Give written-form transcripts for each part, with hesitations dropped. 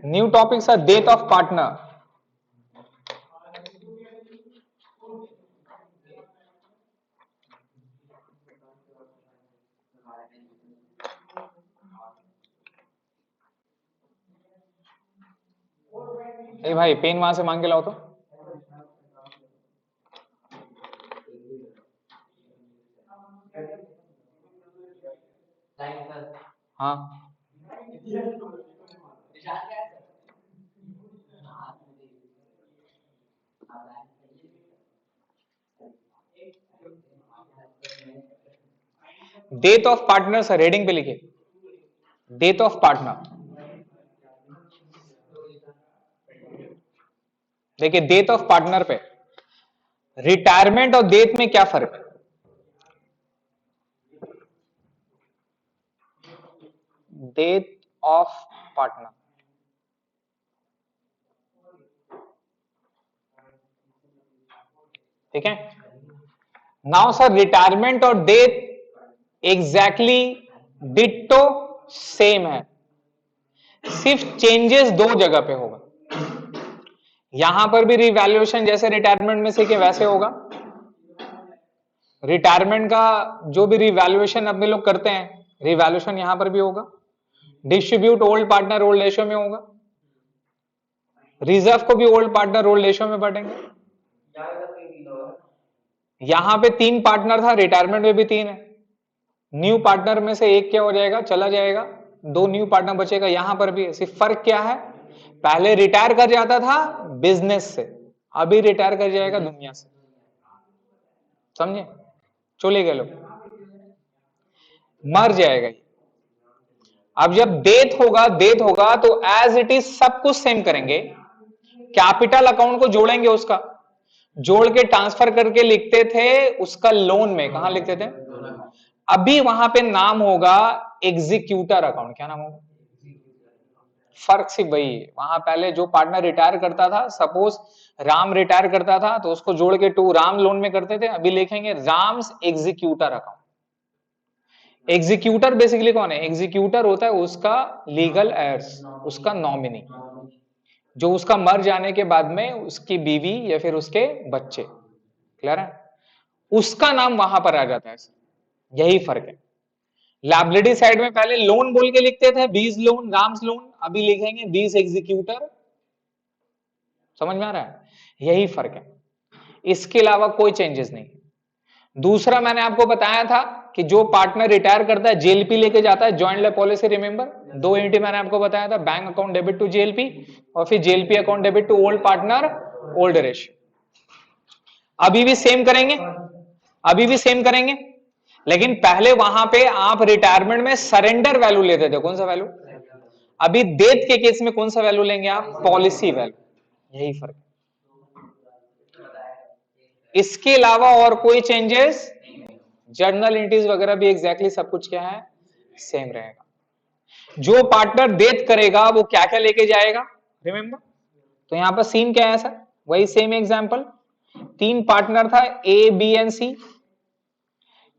New topics are death of partner. ए भाई pen वहां से मांग के लाओ तो. हाँ death of partner sir heading पे लिखे. Death of partner. देखिए डेथ ऑफ पार्टनर पे रिटायरमेंट और डेथ में क्या फर्क है. Death of partner. ठीक है. नाउ सर रिटायरमेंट और डेथ एग्जैक्टली डिट्टो सेम है. सिर्फ चेंजेस दो जगह पे होगा. यहां पर भी रिवैल्यूएशन जैसे रिटायरमेंट में से कि वैसे होगा. रिटायरमेंट का जो भी रिवैल्यूएशन अपने लोग करते हैं रिवैल्यूएशन यहां पर भी होगा. Distribute old partner old ratio में होगा. रिजर्व को भी ओल्ड पार्टनर ओल्ड रेशियो में बांटेंगे. यहां पे 3 पार्टनर था, रिटायरमेंट में भी 3 है. न्यू पार्टनर में से एक क्या हो जाएगा, चला जाएगा, 2 न्यू पार्टनर बचेगा. यहां पर भी सिर्फ फर्क क्या है, पहले रिटायर कर जाता था बिजनेस से, अभी रिटायर कर जाएगा दुनिया से. समझे, चले गए लोग, मर जाएगा. अब जब डेथ होगा तो एज इट इज सब कुछ सेम करेंगे. कैपिटल अकाउंट को जोड़ेंगे, उसका जोड़ के ट्रांसफर करके लिखते थे उसका लोन में. कहां लिखते थे, अभी वहां पे नाम होगा एग्जीक्यूटर अकाउंट. क्या नाम होगा, फर्क सिर्फ वही है. वहां पहले जो पार्टनर रिटायर करता था, सपोज राम रिटायर करता था तो उसको जोड़ के टू राम लोन में करते थे. अभी लिखेंगे Ram's executor account. Executor basically कौन है, एग्जीक्यूटर होता है उसका लीगल एयर्स, उसका नॉमिनी, जो उसका मर जाने के बाद में उसकी बीवी या फिर उसके बच्चे. क्लियर है, उसका नाम वहां पर आ जाता है. यही फर्क है. लायबिलिटी साइड में पहले लोन बोल के लिखते थे, बीज लोन, राम्स लोन, अभी लिखेंगे बीज एग्जीक्यूटर. समझ में आ रहा है, यही फर्क है, इसके अलावा कोई चेंजेस नहीं. दूसरा मैंने आपको बताया था कि जो पार्टनर रिटायर करता है जेएलपी लेके जाता है, joint life policy. Remember 2 entry मैंने आपको बताया था, bank account debit to JLP और फिर JLP account debit to old partner old ratio. अभी भी सेम करेंगे, अभी भी सेम करेंगे, लेकिन पहले वहां पे आप रिटायरमेंट में सरेंडर वैल्यू लेते थे. कौन सा वैल्यू, अभी डेथ के केस में कौन सा वैल्यू लेंगे आप, पॉलिसी वैल्यू. यही फर्क है, इसके अलावा और कोई चेंजेस. जर्नल एंट्रीज वगैरह भी एग्जैक्टली सब कुछ क्या है, सेम रहेगा. जो पार्टनर डेथ करेगा वो क्या क्या लेके जाएगा, रिमेंबर. तो यहां पर सीन क्या है सर, वही सेम एग्जांपल. 3 पार्टनर था A B and C,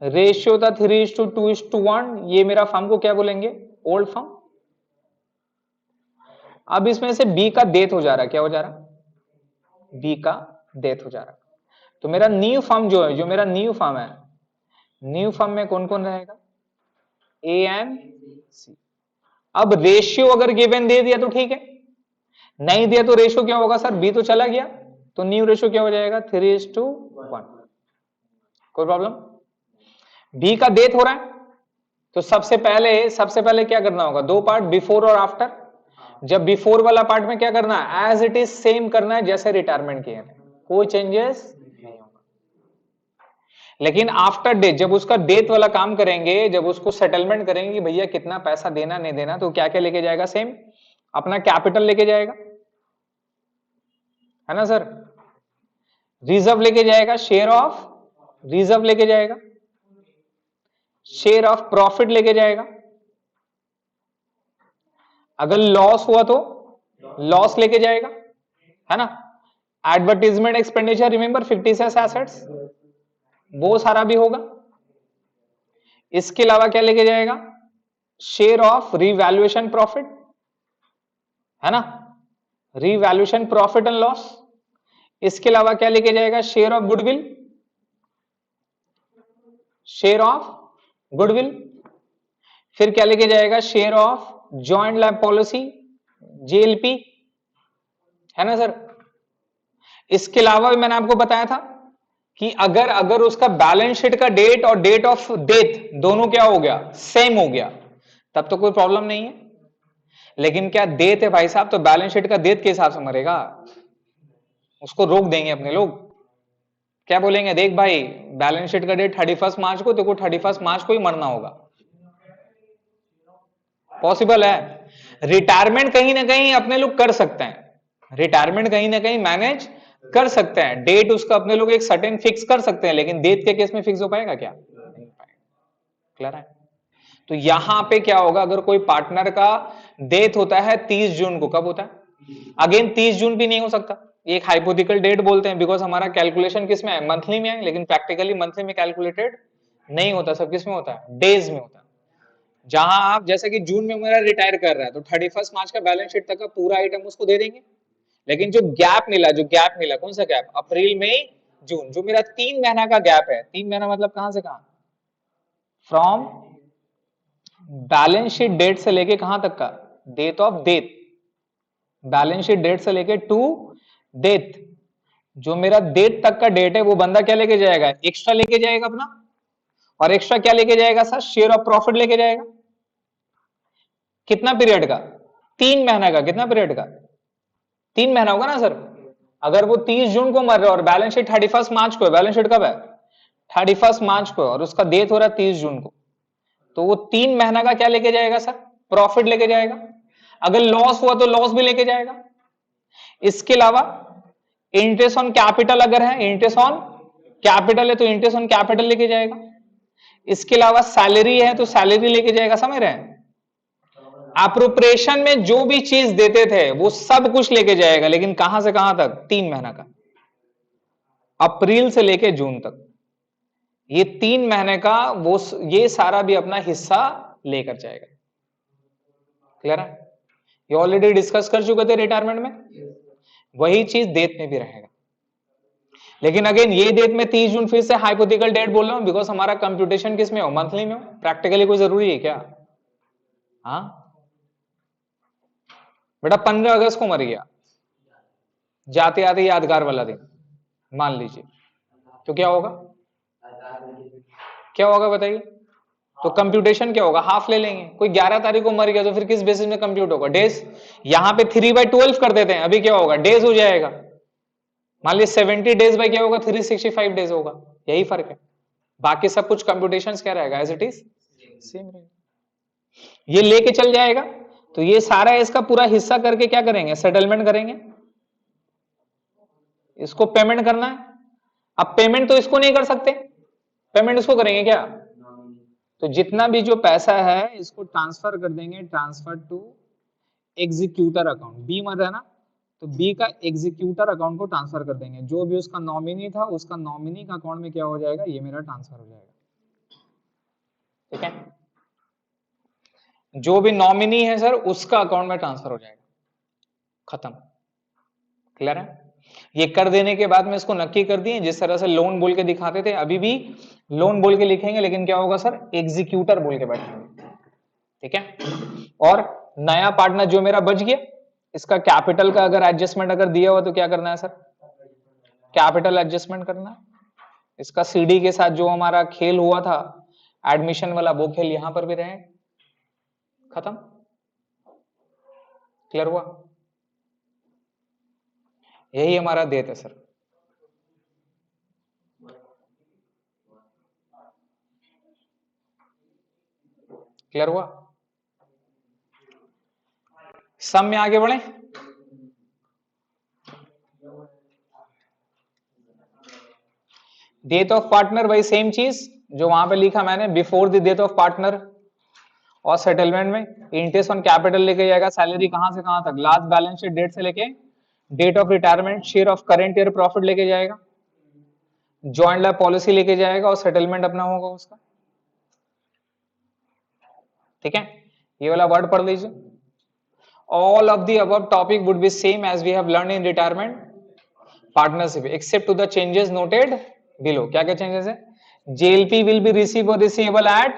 ratio था 3:2:1. ये मेरा फर्म को क्या बोलेंगे, ओल्ड फर्म. अब इसमें से बी का डेथ हो जा रहा है, क्या हो जा रहा है, बी का डेथ हो जा रहा है. तो मेरा न्यू फर्म जो है, जो मेरा न्यू फर्म है, न्यू फर्म में कौन कौन रहेगा, ए एंड सी. अब रेशियो अगर गिवन दे दिया तो ठीक है, नहीं दिया तो रेशियो क्या होगा सर, बी तो चला गया, तो न्यू रेशियो क्या हो जाएगा, 3:1. कोई प्रॉब्लम, बी का डेथ हो रहा है तो सबसे पहले क्या करना होगा, 2 पार्ट, बिफोर और आफ्टर. जब बिफोर वाला पार्ट में क्या करना है, एज इट इज सेम करना है जैसे रिटायरमेंट किए थे, कोई चेंजेस नहीं होगा. लेकिन आफ्टर डेथ, जब उसका डेथ वाला काम करेंगे, जब उसको सेटलमेंट करेंगे कि भैया कितना पैसा देना नहीं देना, तो क्या क्या लेके जाएगा, सेम अपना कैपिटल लेके जाएगा, है ना सर. रिजर्व लेके जाएगा, शेयर ऑफ रिजर्व लेके जाएगा, शेयर ऑफ प्रॉफिट लेके जाएगा. अगर लॉस हुआ तो लॉस लेके जाएगा, है ना. एडवर्टीजमेंट एक्सपेंडिचर, रिमेंबर 56 एसेट्स, वो सारा भी होगा. इसके अलावा क्या लेके जाएगा, शेयर ऑफ रिवैल्यूएशन प्रॉफिट, है ना, रीवैल्यूएशन प्रॉफिट एंड लॉस। इसके अलावा क्या लेके जाएगा, share of goodwill, share of goodwill. फिर क्या लेके जाएगा, share of joint life policy, JLP, है ना सर। इसके अलावा भी मैंने आपको बताया था कि अगर अगर उसका बैलेंस शीट का डेट और डेट ऑफ डेथ दोनों क्या हो गया, सेम हो गया, तब तो कोई प्रॉब्लम नहीं है। लेकिन क्या डेथ है भाई साहब, तो बैलेंस शीट का डेथ के हिसाब से मरेगा, उसको रोक देंगे अपने लोग। क्या बोलेंगे, देख भाई बैलेंस शीट का डेट 31 मार्च को, देखो 31 मार्च को ही मरना होगा। पॉसिबल है। रिटायरमेंट कहीं ना कहीं अपने लोग कर सकते हैं, रिटायरमेंट कहीं ना कहीं मैनेज कर सकते हैं, डेट उसका अपने लोग एक सर्टेन फिक्स कर सकते हैं, लेकिन डेथ के केस में फिक्स हो पाएगा क्या, नहीं हो पाएगा। क्लियर है। तो यहां पे क्या होगा, अगर कोई पार्टनर का डेथ होता है 30 जून को, कब होता है, अगेन 30 जून भी नहीं हो सकता, ये एक हाइपोथेटिकल डेट बोलते हैं, बिकॉज हमारा कैलकुलेशन किस में है, मंथली में है, लेकिन प्रैक्टिकली मंथली में कैलकुलेटेड नहीं होता, सब किस में होता है, डेज में होता है। जहां आप जैसे कि जून में मेरा रिटायर कर रहा है, तो 31 मार्च का बैलेंस शीट तक का पूरा आइटम उसको दे देंगे। लेकिन जो गैप मिला, जो गैप मिला, कौन सा गैप, अप्रैल मई जून, जो मेरा 3 महीना का गैप है, 3 महीना मतलब कहां से कहां, फ्रॉम बैलेंस शीट डेट से लेके कहां तक का, date of death, balance sheet date से लेके टू डेथ, जो मेरा डेट तक का डेट है, वो बंदा क्या लेके जाएगा, एक्स्ट्रा लेके जाएगा अपना। और एक्स्ट्रा क्या लेके जाएगा सर, शेयर ऑफ प्रॉफिट लेके जाएगा। कितना पीरियड का, 3 महीना का, कितना पीरियड का, 3 महीना होगा ना सर। अगर वो 30 जून को मर रहा है और बैलेंस शीट 31 मार्च को है, बैलेंस शीट कब है, 31 मार्च को, और उसका डेथ हो रहा है 30 जून को, तो वो 3 महीना का क्या लेके जाएगा सर, प्रॉफिट लेके जाएगा। अगर लॉस हुआ तो लॉस भी लेके जाएगा। इसके अलावा इंटरेस्ट ऑन कैपिटल अगर है, इंटरेस्ट ऑन कैपिटल है तो इंटरेस्ट ऑन कैपिटल लेके जाएगा। इसके अलावा सैलरी है तो सैलरी लेके जाएगा, समझ रहे हैं। अप्रोप्रिएशन में जो भी चीज देते थे वो सब कुछ लेके जाएगा, लेकिन कहां से कहां तक, 3 महीना का, अप्रैल से लेके जून तक, ये 3 महीने का वो ये सारा भी अपना हिस्सा लेकर जाएगा। क्लियर है। ये ऑलरेडी डिस्कस कर चुके थे रिटायरमेंट में, वही चीज डेट में भी रहेगा। लेकिन अगेन ये डेट में 30 जून फिर से हाइपोथेटिकल डेट बोल रहा हूं, बिकॉज हमारा कंप्यूटेशन किस में हो, मंथली में हो। प्रैक्टिकली कोई जरूरी है क्या, हाँ बेटा 15 अगस्त को मर गया, जाते आते यादगार वाला दिन मान लीजिए, तो क्या होगा, क्या होगा बताइए, तो कंप्यूटेशन क्या होगा, हाफ ले लेंगे। कोई 11 तारीख को मर गया तो फिर किस बेसिस में कंप्यूट होगा, डेज। यहां पे 3/12 कर देते हैं, अभी क्या होगा, डेज हो जाएगा। मान लीजिए 70 डेज बाय क्या होगा, 365 डेज होगा, यही फर्क है। बाकी सब कुछ कंप्यूटेशन क्या रहेगा, एज इट इज सेम रहेगा। ये लेके चल जाएगा, तो ये सारा इसका पूरा हिस्सा करके क्या करेंगे, सेटलमेंट करेंगे, इसको पेमेंट करना है। अब पेमेंट तो इसको नहीं कर सकते, पेमेंट इसको करेंगे क्या, तो जितना भी जो पैसा है इसको ट्रांसफर कर देंगे, ट्रांसफर टू एग्जीक्यूटर अकाउंट, बी मत है ना, तो बी का एग्जीक्यूटर अकाउंट को ट्रांसफर कर देंगे। जो भी उसका नॉमिनी था उसका नॉमिनी का अकाउंट में क्या हो जाएगा, ये मेरा ट्रांसफर हो जाएगा। ठीक है, जो भी नॉमिनी है सर उसका अकाउंट में ट्रांसफर हो जाएगा, खत्म। क्लियर है। ये कर देने के बाद में इसको नक्की कर दिए, जिस तरह से लोन बोल के दिखाते थे, अभी भी लोन बोल के लिखेंगे, लेकिन क्या होगा सर, एग्जीक्यूटर बोल के बैठेंगे। ठीक है। और नया पार्टनर जो मेरा बच गया, इसका कैपिटल का अगर एडजस्टमेंट अगर दिया हुआ तो क्या करना है सर, कैपिटल एडजस्टमेंट करना है। इसका सीडी के साथ जो हमारा खेल हुआ था एडमिशन वाला, वो खेल यहां पर भी रहे, खत्म। क्लियर हुआ, यही हमारा डेट है सर। क्लियर हुआ, सम में आगे बढ़े। डेथ ऑफ पार्टनर भाई सेम चीज जो वहां पे लिखा मैंने, before the death of partner, और सेटलमेंट में इंटरेस्ट ऑन कैपिटल लेके जाएगा, सैलरी कहां से कहां तक, लास्ट बैलेंस शीट डेट से लेके date of retirement, share of current year profit लेके जाएगा, जॉइंट लाइफ पॉलिसी लेके जाएगा, और सेटलमेंट अपना होगा उसका। ठीक है, ये वाला वर्ड पढ़ लीजिए। All of the above topic would be same as we have learned in retirement partnership except to the changes noted below. क्या क्या changes है? JLP will be received or receivable at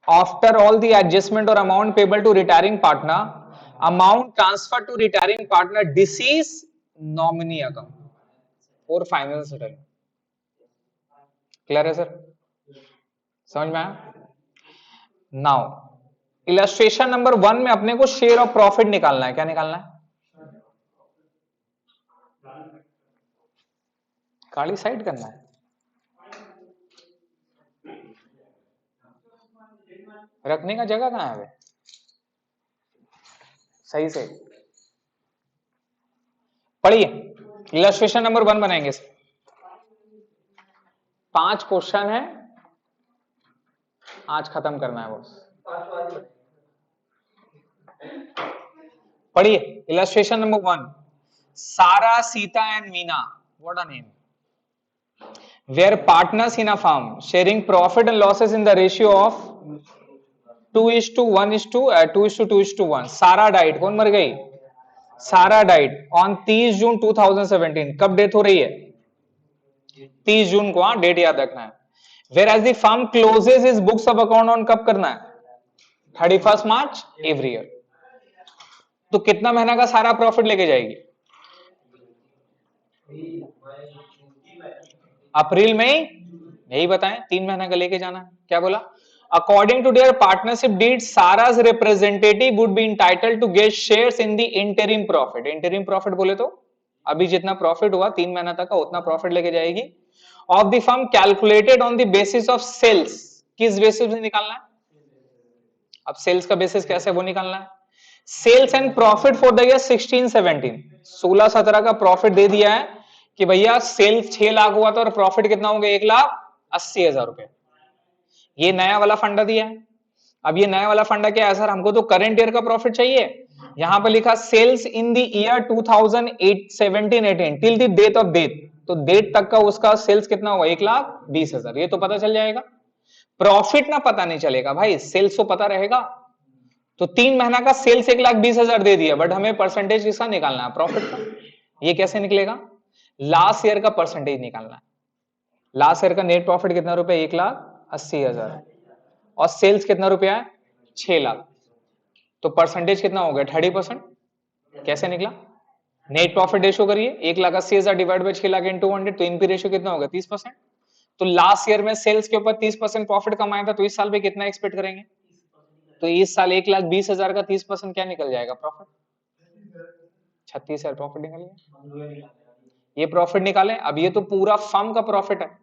after all the adjustment or amount payable to retiring partner, amount transferred to retiring partner deceased nominee account और final settlement. Clear है sir? समझ में आया? Now illustration number 1 में अपने को share of profit निकालना है. क्या निकालना है? काली साइड करना है. रखने का जगह कहां है? सही से पढ़िए. इलस्ट्रेशन नंबर 1 बनाएंगे. 5 क्वेश्चन है, आज खत्म करना है बॉस. पढ़िए. Illustration number 1. सारा, Sita and Meena, what a name, were partners in a firm sharing profit and losses in the ratio of 2:1:2:1. सारा डाइट. कौन मर गई? सारा डाइट ऑन 30 जून 2017. कब डेथ हो रही है? 30 जून को. हाँ, डेट याद रखना है. Where as the firm closes is books of account on कब करना है? 31 मार्च एवरी ईयर. तो कितना महीना का सारा प्रॉफिट लेके जाएगी? अप्रैल में. यही बताएं, 3 महीना का लेके जाना है. क्या बोला? According to their partnership deed, Sarah's representative would be entitled to get shares in the interim profit. Interim profit बोले तो अभी जितना प्रॉफिट हुआ 3 महीना तक का उतना प्रॉफिट लेके जाएगी. Of the firm calculated on the basis of sales. किस बेसिस पे निकालना है? अब सेल्स का बेसिस कैसे वो निकालना है? Sales and profit for the year 16-17. 16-17 का प्रॉफिट दे दिया है कि भैया सेल्स 6 लाख हुआ था और प्रॉफिट कितना हो गया? 1,80,000 रुपए. ये नया वाला फंडा दिया है. अब ये नया वाला फंडा क्या है सर? हमको तो करंट ईयर का प्रॉफिट चाहिए. यहां पर लिखा sales in the year 2017-18 till the date of death. तो डेट तक का उसका सेल्स कितना हुआ? 1,20,000. ये तो पता चल जाएगा. प्रॉफिट ना पता नहीं चलेगा भाई, सेल्स तो पता रहेगा. तो 3 महीना का सेल्स 1,20,000 दे दिया, बट हमें परसेंटेज किसका निकालना है? प्रॉफिट का. ये कैसे निकलेगा? लास्ट ईयर का परसेंटेज निकालना है. लास्ट ईयर का नेट प्रॉफिट कितना रुपए? 1,80,000. और सेल्स कितना रुपया है? 6 लाख. तो परसेंटेज कितना हो गया? 30%. कैसे निकला? नेट प्रॉफिट रेशियो करिए. 1,80,000 डिवाइड बाय 6 लाख इंटू 100. तो इनपी रेशियो कितना होगा? 30%. तो लास्ट ईयर में सेल्स के ऊपर 30% प्रॉफिट कमाया था, तो इस साल में कितना एक्सपेक्ट करेंगे? तो इस साल 1,20,000 का 30% क्या निकल जाएगा? प्रॉफिट 36,000 प्रॉफिट निकल गया. ये प्रॉफिट निकाले. अब ये तो पूरा फर्म का प्रॉफिट है.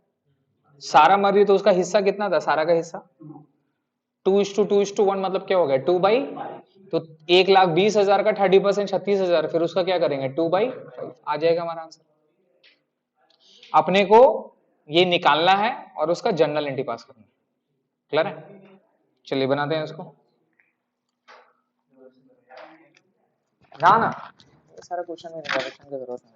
सारा मर रही तो उसका हिस्सा कितना था? सारा का हिस्सा 2:2:1 मतलब क्या हो गया? 2/5. तो 1,20,000 का 30% 36,000. फिर उसका क्या करेंगे? 2/5. आ जाएगा हमारा आंसर. अपने को ये निकालना है और उसका जनरल एंट्री पास करना है. क्लियर है? चलिए बनाते हैं इसको. ना ना सारा क्वेश्चन में रिजर्वेशन की जरूरत है.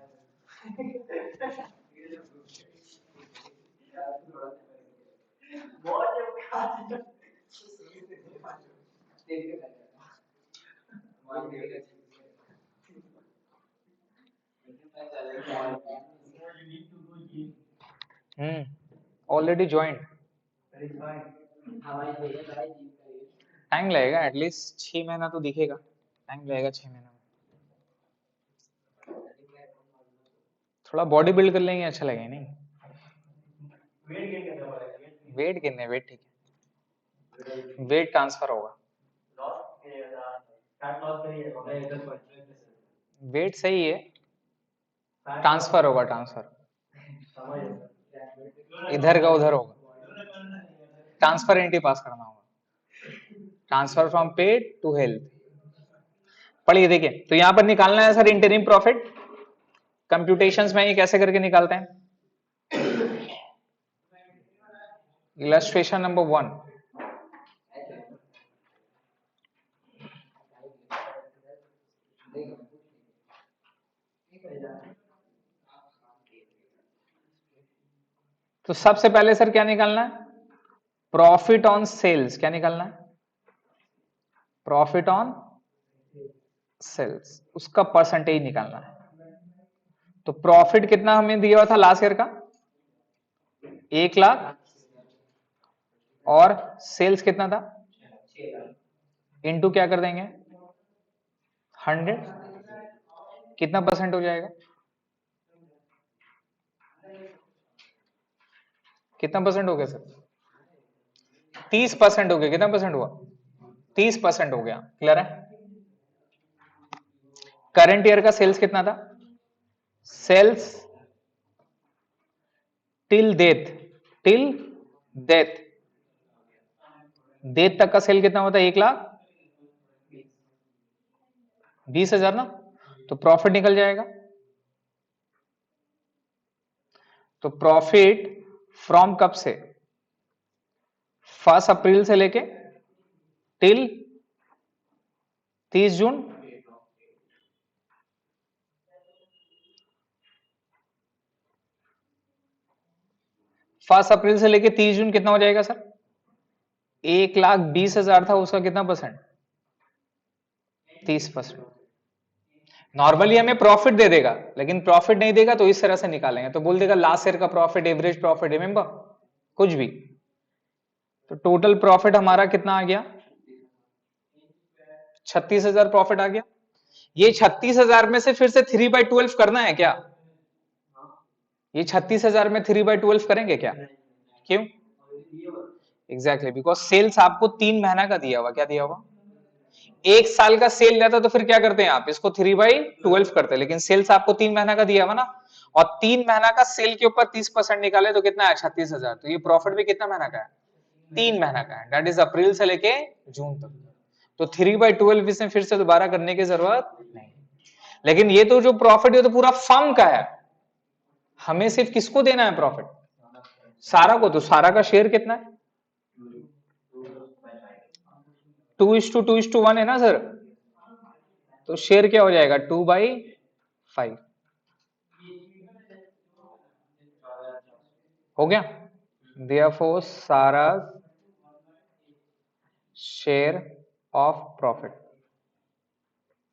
Already join. टाइम लगेगा, एटलीस्ट 6 महीना तो दिखेगा. टाइम लगेगा 6 महीना. थोड़ा बॉडी बिल्ड कर लेंगे, अच्छा लगेगा. नहीं वेट कितने? वेट ठीक है. वेट ट्रांसफर होगा. वेट सही है. ट्रांसफर होगा. ट्रांसफर इधर का उधर होगा. ट्रांसफर एंट्री पास करना होगा. Transfer from paid to health. पढ़िए. देखिए, तो यहां पर निकालना है सर इंटरिम प्रॉफिट. कंप्यूटेशंस में ये कैसे करके निकालते हैं? Illustration number 1. तो सबसे पहले सर क्या निकालना है? Profit on sales. क्या निकालना है? प्रॉफिट ऑन सेल्स, उसका परसेंटेज निकालना है। तो प्रॉफिट कितना हमें दिया हुआ था लास्ट ईयर का 1,00,000 और सेल्स कितना था इनटू क्या कर देंगे 100, कितना परसेंट हो जाएगा, कितना परसेंट हो गया सर 30% हो गया, कितना परसेंट हुआ 30% हो गया। क्लियर है। करंट ईयर का सेल्स कितना था, sales till death, till death, death तक का सेल कितना होता है 1,20,000 ना, तो प्रॉफिट निकल जाएगा। तो प्रॉफिट फ्रॉम कब से 1 अप्रैल से लेके टिल 30 जून, फर्स्ट अप्रैल से लेके 30 जून कितना हो जाएगा सर 1,20,000 था, उसका कितना परसेंट 30%। नॉर्मली हमें प्रॉफिट दे देगा, लेकिन प्रॉफिट नहीं देगा तो इस तरह से निकालेंगे, तो बोल देगा लास्ट ईयर का प्रॉफिट, एवरेज प्रॉफिट, रिमेंबर कुछ भी। तो टोटल प्रॉफिट हमारा कितना आ गया 36,000 प्रॉफिट आ गया। ये 36,000 में से फिर से 3/12 करना है क्या, ये 36,000 में 3/12 करेंगे क्या, क्यों एग्जैक्टली बिकॉज सेल्स आपको 3 महीना का दिया हुआ, क्या दिया हुआ 1 साल का सेल रहता तो फिर क्या करते हैं आप इसको 3/12 करते हैं, लेकिन सेल्स आपको 3 महीना का दिया हुआ ना, और 3 महीना का सेल के ऊपर 30% निकाले तो कितना है 36,000, तो ये प्रॉफिट भी कितना महीना का है 3 महीना का है, दैट इज अप्रैल से लेके जून तक। तो 3/12 इसमें फिर से दोबारा करने की जरूरत नहीं। लेकिन ये तो जो प्रॉफिट है तो पूरा फर्म का है, हमें सिर्फ किसको देना है प्रॉफिट, सारा को। तो सारा का शेयर कितना है 2:2:1 है ना सर, तो शेयर क्या हो जाएगा 2/5 हो गया। देयरफॉर सारा शेयर ऑफ प्रॉफिट,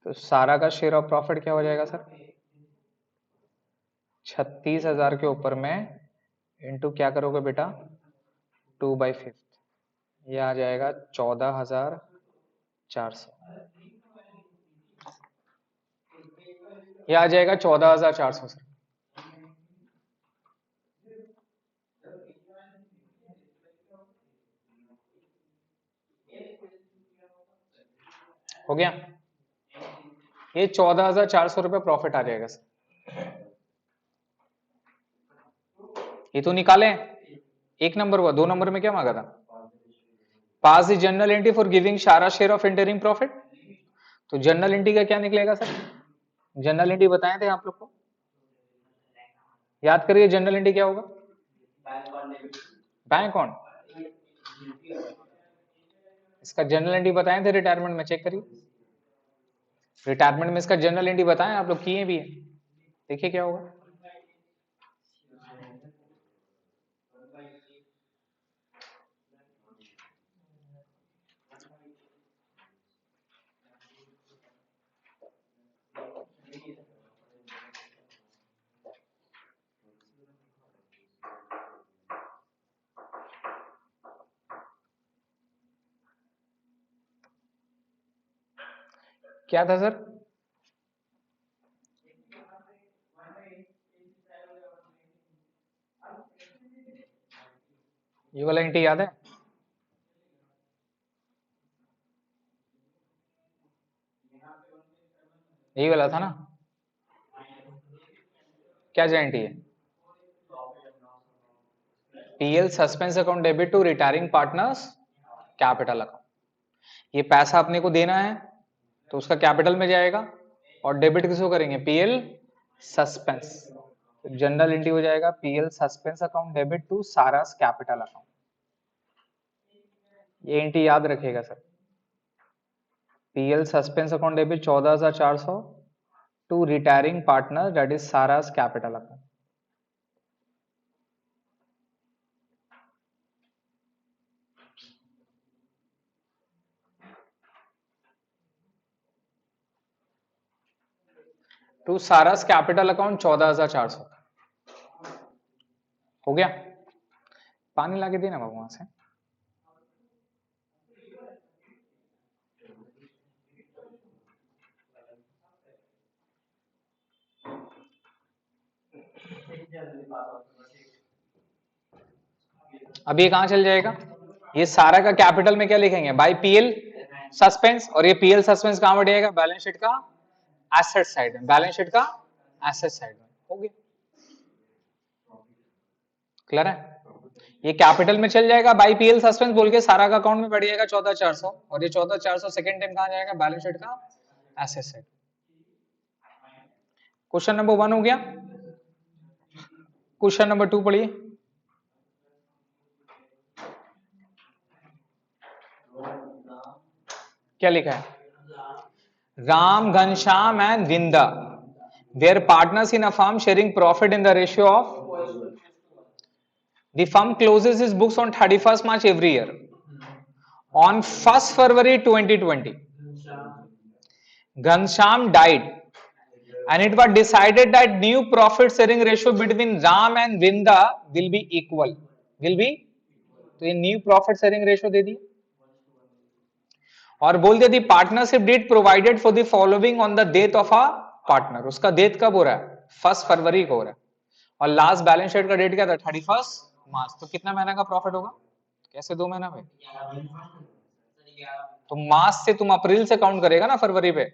तो सारा का शेयर ऑफ प्रॉफिट क्या हो जाएगा सर 36,000 के ऊपर में इंटू क्या करोगे बेटा 2/5, ये आ जाएगा 14,400, ये आ जाएगा 14,400 सर। हो गया, ये 14,400 रुपये प्रॉफिट आ जाएगा सर। ये तो निकाले, 1 नंबर हुआ, 2 नंबर में क्या मांगा था pass the journal entry for giving सारा शेयर ऑफ इंटरिंग प्रॉफिट, तो जनरल एंट्री का क्या निकलेगा सर, जनरल एंट्री बताए थे आप लोग को, याद करिए जनरल एंट्री क्या होगा बैंक अकाउंट, इसका जनरल एंट्री बताए थे रिटायरमेंट में, चेक करिए रिटायरमेंट में इसका जनरल एंट्री बताएं आप लोग, किए भी है, देखिए क्या होगा। क्या था सर, ये वाला एंट्री याद है, यही वाला था ना, क्या गारंटी है PL suspense account debit to retiring partners capital account, ये पैसा अपने को देना है तो उसका कैपिटल में जाएगा, और डेबिट किसको करेंगे पीएल सस्पेंस, जनरल एंट्री हो जाएगा PL suspense account debit to Sara's capital account, ये एंट्री याद रखिएगा sir, PL suspense account debit 14,400 to retiring partner that is Sara's capital account. To Sara's capital account 14,400 हो गया। पानी लाके देना बाबू वहां से। अब ये कहां चल जाएगा, ये सारा का कैपिटल में क्या लिखेंगे, बाय पीएल सस्पेंस, और ये पीएल सस्पेंस कहां बढ़ेगा, बैलेंस शीट का एसेट साइड में, बैलेंस शीट का एसेट साइड में। हो गया, क्लियर है। ये कैपिटल में चल जाएगा, बाय पीएल सस्पेंस बोल के सारा का अकाउंट में बढ़ जाएगा 14,400, और ये 14,400 सेकंड टाइम कहां जाएगा, बैलेंस शीट का एसेट साइड। क्वेश्चन नंबर 1 हो गया। क्वेश्चन नंबर 2 पढ़िए। क्या लिखा है, Ram, Ghanshyam and Vinda, there partners in a firm sharing profit in the ratio of, the firm closes its books on 31st March every year. On 1st February 2020, Ghanshyam died, and it was decided that new profit sharing ratio between Ram and Vinda will be equal. Will be, तो ये new profit sharing ratio दे दी, और बोल दिया the partnership deed provided for the following on the death of a partner. उसका death कब हो रहा है, 1 फरवरी को हो रहा है, और लास्ट बैलेंस शीट का डेट क्या था, 31 मार्च। तो कितना महीना का प्रॉफिट होगा, कैसे 2 महीना में, तो मार्च से तुम अप्रैल से काउंट करेगा ना फरवरी पे,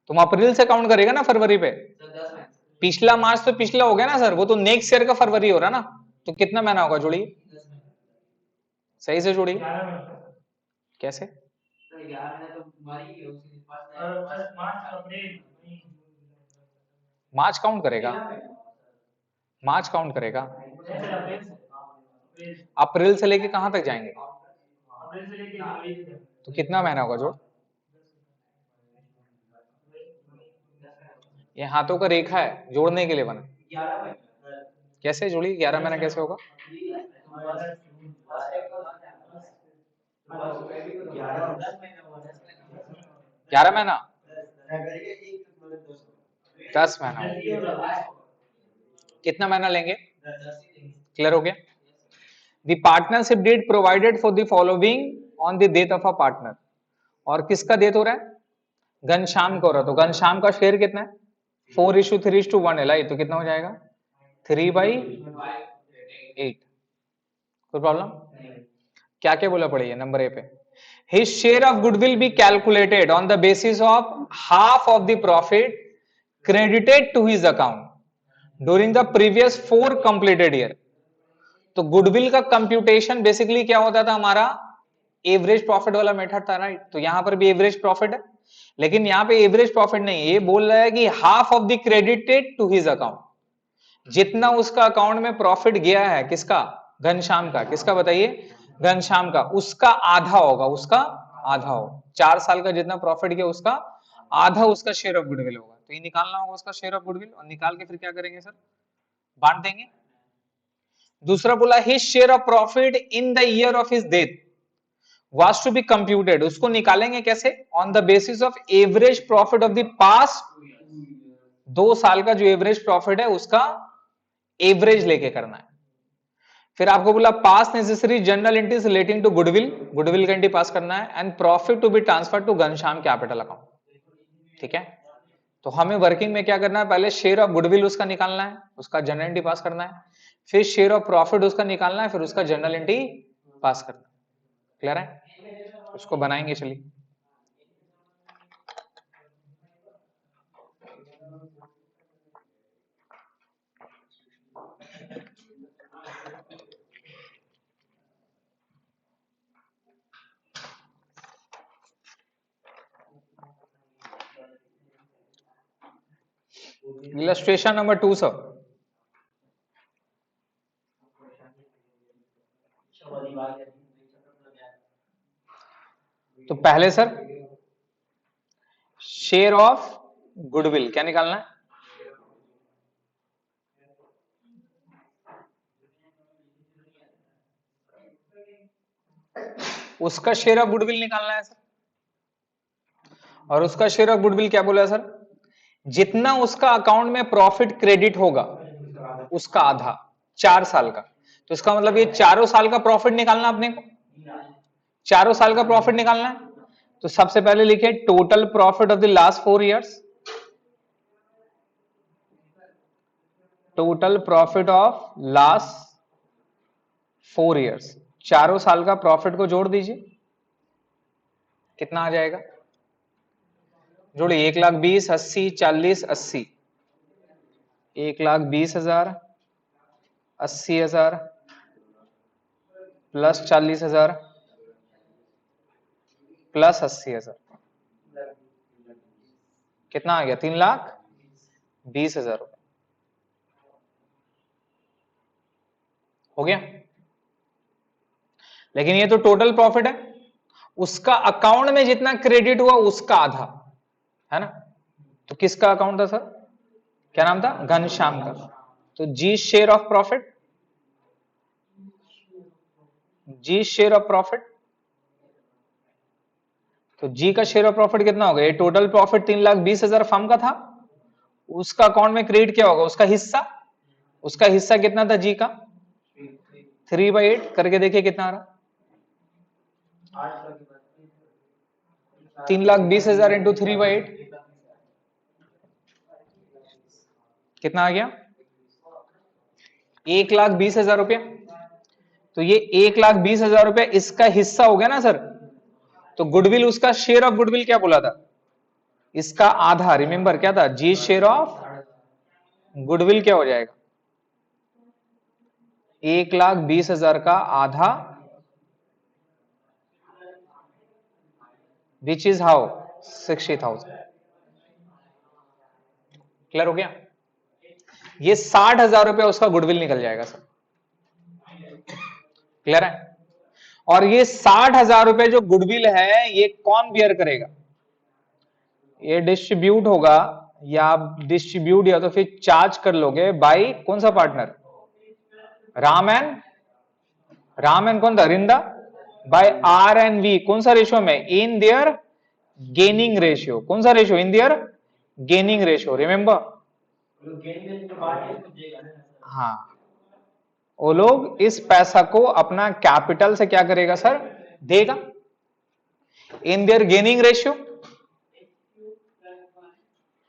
तुम अप्रैल से काउंट करेगा ना फरवरी पे, पिछला मार्च तो पिछला हो गया ना सर, वो तो नेक्स्ट ईयर का फरवरी हो रहा ना, तो कितना महीना होगा, जोड़िए, सही से जोड़िए, कैसे, मार्च काउंट करेगा, मार्च काउंट करेगा, अप्रैल से लेके कहां तक जाएंगे, तो कितना महीना होगा जोड़, ये हाथों का रेखा है जोड़ने के लिए बना, कैसे जोड़िए, 11 महीना कैसे होगा, 11 महीना, 10 महीना, कितना महीना लेंगे, क्लियर हो गया। The partnership deed provided for the following on the death of a partner, और किसका डेथ हो रहा है, घनश्याम का हो रहा है, तो घनश्याम का शेयर कितना है, 4:3:1 है, तो कितना हो जाएगा, 3/8। कोई प्रॉब्लम, क्या क्या बोला पड़िए नंबर ए पे, his share of goodwill be calculated on the basis of half of the profit credited to his account during the previous 4 completed year। तो गुडविल का कंप्यूटेशन बेसिकली क्या होता था हमारा, एवरेज प्रॉफिट वाला मेथड था, right. तो यहां पर भी एवरेज प्रॉफिट है, लेकिन यहां पे एवरेज प्रॉफिट नहीं है, ये बोल रहा है कि half of the credited to his account, जितना उसका अकाउंट में प्रॉफिट गया है, किसका, घनश्याम का, किसका बताइए, घनश्याम का, उसका आधा होगा, उसका आधा होगा, 4 साल का जितना प्रॉफिट गया उसका आधा उसका शेयर ऑफ गुडविल होगा, तो ये निकालना होगा उसका शेयर ऑफ गुडविल, और निकाल के फिर क्या करेंगे सर, बांट देंगे। दूसरा बोला his share of profit in the year of his death was to be computed, उसको निकालेंगे कैसे, on the basis of average profit of the past 2 साल का जो एवरेज प्रॉफिट है उसका एवरेज लेके करना है। फिर आपको बोला pass necessary journal entries relating to goodwill, goodwill का एंट्री पास करना है, and profit to be transfer to Ghanshyam capital account. ठीक है, तो हमें वर्किंग में क्या करना है, पहले शेयर ऑफ गुडविल उसका निकालना है, उसका जनरल एंट्री पास करना है, फिर शेयर ऑफ प्रॉफिट उसका निकालना है, फिर उसका जनरल एंट्री पास करना है। क्लियर है, उसको बनाएंगे, चलिए। इलस्ट्रेशन नंबर 2 सर, तो पहले सर शेयर ऑफ गुडविल क्या निकालना है, उसका शेयर ऑफ गुडविल निकालना है सर, और उसका शेयर ऑफ गुडविल क्या बोला है सर, जितना उसका अकाउंट में प्रॉफिट क्रेडिट होगा उसका आधा, 4 साल का। तो इसका मतलब ये चारों साल का प्रॉफिट निकालना अपने को, चारों साल का प्रॉफिट निकालना है। तो सबसे पहले लिखे total profit of the last 4 years, total profit of last 4 years, चारों साल का प्रॉफिट को जोड़ दीजिए, कितना आ जाएगा? जोड़िए, 1,20,000, 80, 40, 80, 1,20,000, 80,000 प्लस 40,000 प्लस 80,000, कितना आ गया? 3,20,000 रुपए हो गया। लेकिन ये तो टोटल प्रॉफिट है, उसका अकाउंट में जितना क्रेडिट हुआ उसका आधा है ना। तो किसका अकाउंट था सर? क्या नाम था? घनश्याम का। तो G share of profit, G share of profit, तो जी का शेयर ऑफ प्रॉफिट कितना होगा? ये टोटल प्रॉफिट 3,20,000 फर्म का था, उसका अकाउंट में क्रेडिट क्या होगा? उसका हिस्सा, उसका हिस्सा कितना था जी का? 3/8 करके देखिए कितना आ रहा। 3,20,000 इंटू 3/8 कितना आ गया? 1,20,000 रुपया। तो ये 1,20,000 रुपया इसका हिस्सा हो गया ना सर। तो गुडविल, उसका शेयर ऑफ गुडविल क्या बोला था? इसका आधा। रिमेंबर क्या था? जी शेयर ऑफ गुडविल क्या हो जाएगा? 1,20,000 का आधा, विच इज हाउ 60,000। क्लियर हो गया? ये 60,000 रुपया उसका गुडविल निकल जाएगा सर। क्लियर है? और ये 60,000 रुपए जो गुडविल है ये कौन बियर करेगा? ये डिस्ट्रीब्यूट होगा, या आप डिस्ट्रीब्यूट या तो फिर चार्ज कर लोगे बाई कौन सा पार्टनर? राम एंड कौन था? रिंदा, बाय आर एंड वी। कौन सा रेशियो में? In their gaining ratio. कौन सा ratio? In their gaining ratio. Remember, हाँ, वो लोग इस पैसा को अपना कैपिटल से क्या करेगा सर? देगा। इन देयर गेनिंग रेशियो,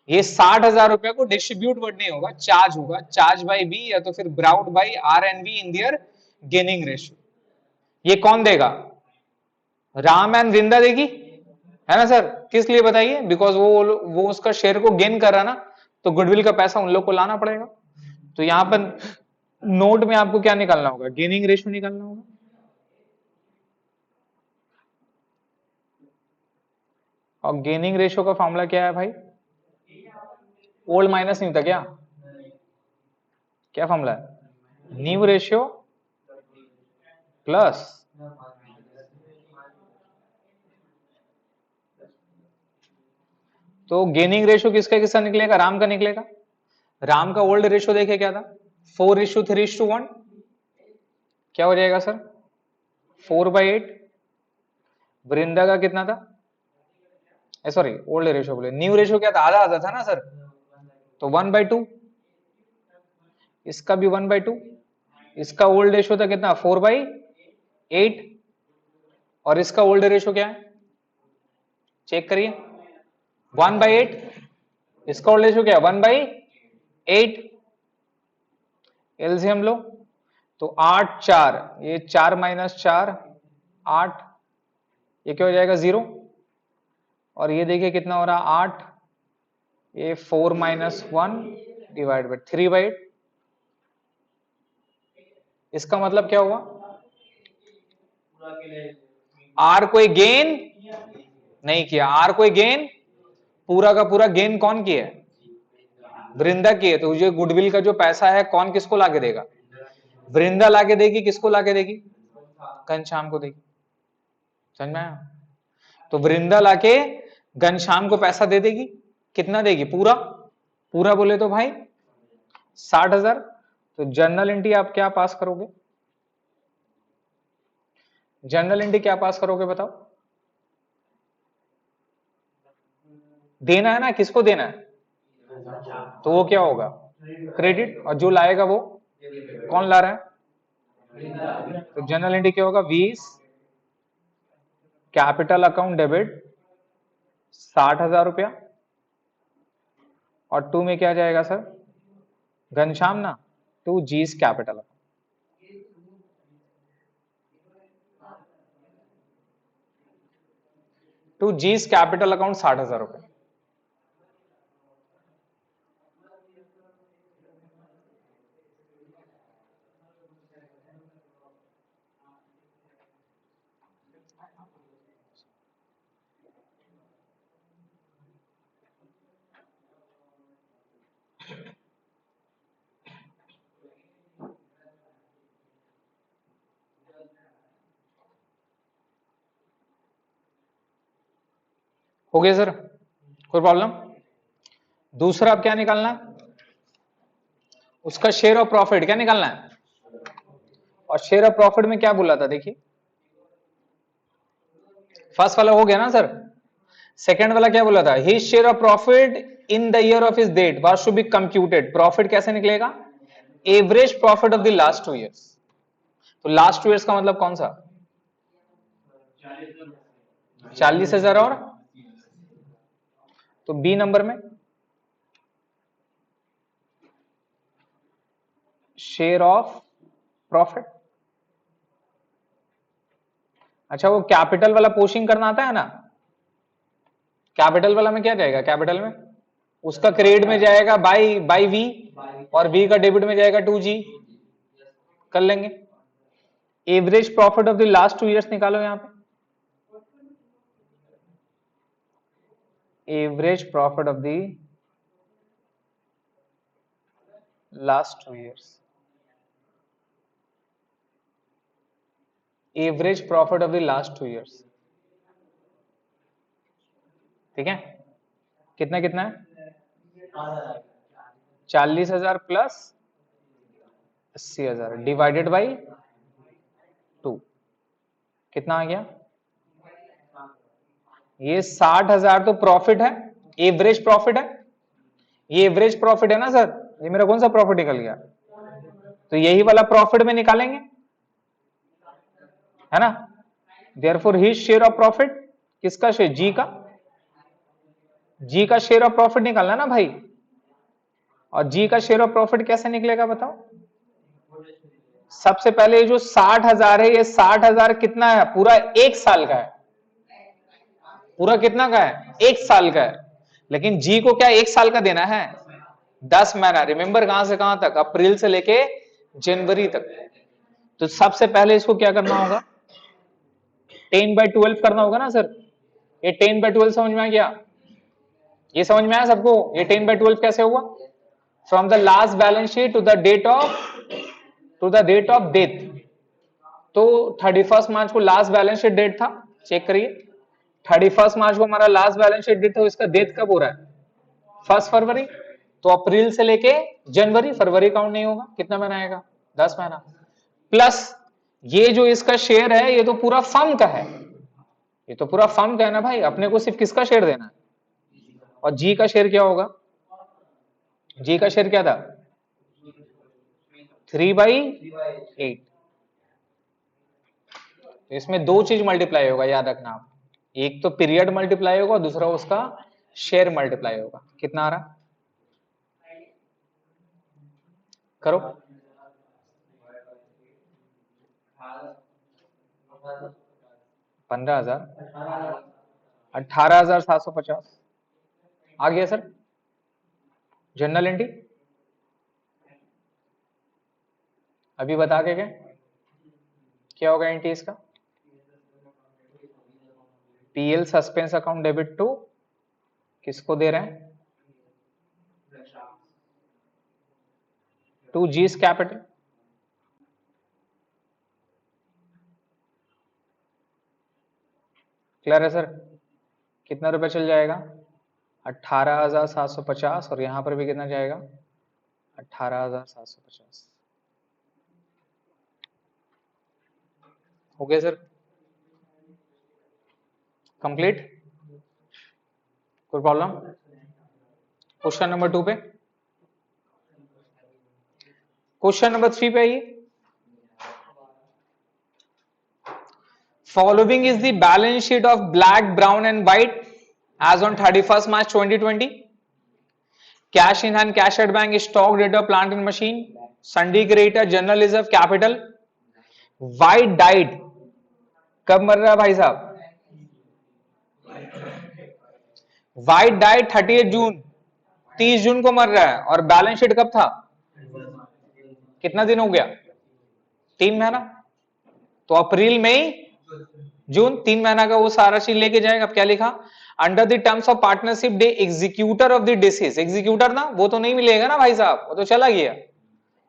ये 60,000 रुपए को डिस्ट्रीब्यूट वर्ड नहीं होगा, चार्ज होगा, चार्ज बाय बी या तो फिर brought by R and B in their gaining ratio. ये कौन देगा? राम एंड वृंदा देगी, है ना सर। किस लिए बताइए? बिकॉज वो उसका शेयर को गेन कर रहा ना, तो गुडविल का पैसा उन लोग को लाना पड़ेगा। तो यहां पर नोट में आपको क्या निकालना होगा? गेनिंग रेशियो निकालना होगा। और गेनिंग रेशियो का फॉर्मूला क्या है भाई? ओल्ड माइनस नहीं था क्या? क्या फॉर्मूला है? न्यू रेशियो प्लस तो गेनिंग रेशियो किसका किसका निकलेगा? राम का निकलेगा। राम का ओल्ड रेशियो देखे क्या था? 4:3:1। क्या हो जाएगा सर? 4/8। वृंदा का कितना था? सॉरी, ओल्ड रेशियो बोले, न्यू रेशियो क्या था? आधा आधा था ना सर, तो 1/2। इसका भी 1/2। इसका ओल्ड रेशियो था कितना? 4/8। और इसका ओल्ड रेशियो क्या है? चेक करिए, 1/8। इसका ओल्ड रेशियो क्या है? 1/8। एलसीएम लो, तो 8 4, ये 4 - 4 8, ये क्या हो जाएगा? 0। और ये देखिए कितना हो रहा? 8। ये 4 - 1 डिवाइड बाई 3/8। इसका मतलब क्या हुआ? आर कोई गेन नहीं किया। आर कोई गेन, पूरा का पूरा गेन कौन किया है? वृंदा की है। तो जो गुडविल का जो पैसा है कौन किसको लाके देगा? वृंदा लाके देगी। किसको लाके देगी? घनश्याम को देगी। समझ में आया? तो वृंदा लाके घनश्याम को पैसा दे देगी। कितना देगी? पूरा। पूरा बोले तो भाई 60,000। तो जर्नल एंट्री आप क्या पास करोगे? जर्नल एंट्री क्या पास करोगे बताओ? देना है ना, किसको देना है? तो वो क्या होगा, क्रेडिट। और जो लाएगा वो कौन ला रहा है, तो जनरल एंट्री क्या होगा, 20 कैपिटल अकाउंट डेबिट 60,000 रुपया। और टू में क्या जाएगा सर, घनश्याम ना, टू जीस कैपिटल, टू जीस कैपिटल अकाउंट 60,000 रुपए। हो गया सर, कोई प्रॉब्लम। दूसरा अब क्या निकालना है, उसका शेयर ऑफ प्रॉफिट क्या निकालना है। और शेयर ऑफ प्रॉफिट में क्या बोला था, देखिए फर्स्ट वाला हो गया ना सर, सेकंड वाला क्या बोला था, his share of profit in the year of his death was to be computed. Profit कैसे निकलेगा, average profit of the last 2 years. तो लास्ट 2 ईयर्स का मतलब कौन सा, 40,000 और, तो बी नंबर में शेयर ऑफ प्रॉफिट। अच्छा वो कैपिटल वाला पोस्टिंग करना आता है ना, कैपिटल वाला में क्या जाएगा, कैपिटल में उसका क्रेडिट में जाएगा बाई वी, और वी का डेबिट में जाएगा 2G। कर लेंगे। Average profit of the last 2 years निकालो यहां पे, average profit of the last 2 years, average profit of the last 2 years. ठीक है, कितना कितना है, 40,000 प्लस 80,000 डिवाइडेड बाई 2, कितना आ गया, ये 60,000 तो प्रॉफिट है, एवरेज प्रॉफिट है, ये एवरेज प्रॉफिट है ना सर, ये मेरा कौन सा प्रॉफिट निकल गया, तो यही वाला प्रॉफिट में निकालेंगे, है ना। Therefore his share of profit, किसका शेयर, जी का, जी का शेयर ऑफ प्रॉफिट निकालना ना भाई। और जी का शेयर ऑफ प्रॉफिट कैसे निकलेगा बताओ, सबसे पहले जो 60,000 है, ये 60,000 कितना है, पूरा 1 साल का है, पूरा कितना का है, 1 साल का है। लेकिन जी को क्या 1 साल का देना है, 10 महीना, रिमेंबर कहां से कहां तक, अप्रैल से लेके जनवरी तक। तो सबसे पहले इसको क्या करना होगा, 10/12 करना होगा ना सर। ये 10/12 समझ में आ गया, ये समझ में आया सबको, ये 10/12 कैसे हुआ, from the last balance sheet to the date of death. तो 31 मार्च को लास्ट बैलेंस शीट डेट था, चेक करिए, 31 मार्च को हमारा लास्ट बैलेंस शीट डेट था, इसका डेट कब हो रहा है, 1 फरवरी। तो अप्रैल से लेके जनवरी, फरवरी काउंट नहीं होगा, कितना महीना आएगा, 10 महीना। प्लस ये जो इसका शेयर है, ये तो पूरा फर्म का है, ये तो पूरा फर्म का है ना भाई, अपने को सिर्फ किसका शेयर देना है। और जी का शेयर क्या होगा, जी का शेयर क्या था, 3/8। तो इसमें 2 चीज मल्टीप्लाई होगा, याद रखना आप, एक तो पीरियड मल्टीप्लाई होगा, दूसरा उसका शेयर मल्टीप्लाई होगा। कितना आ रहा, करो, 15,000, 18,750 आ गया सर। जनरल एंट्री अभी बता के गए, क्या होगा एंट्री इसका, PL suspense account debit to, किसको दे रहे हैं, टू जीस कैपिटल। क्लियर है सर, कितना रुपए चल जाएगा, 18,750, और यहां पर भी कितना जाएगा, 18,750। हो गया सर, कंप्लीट, कोई प्रॉब्लम। क्वेश्चन नंबर 2 पे, क्वेश्चन नंबर 3 पे आइए। Following is the balance sheet of Black, Brown and White as on 31st March 2020। Cash in hand, cash at bank, stock, डेटा, plant and machine, sundry creditor, general reserve, capital. White died, कब मर रहा है भाई साहब? White died 30 जून, 30 जून को मर रहा है। और बैलेंस शीट कब था? कितना दिन हो गया? 3 महीना। तो अप्रैल, मई, जून, 3 महीना का वो सारा चीज लेके जाएगा। अब क्या लिखा? Under the terms of partnership day executor of the disease. Executor ना, वो तो नहीं मिलेगा ना भाई साहब, वो तो चला गया।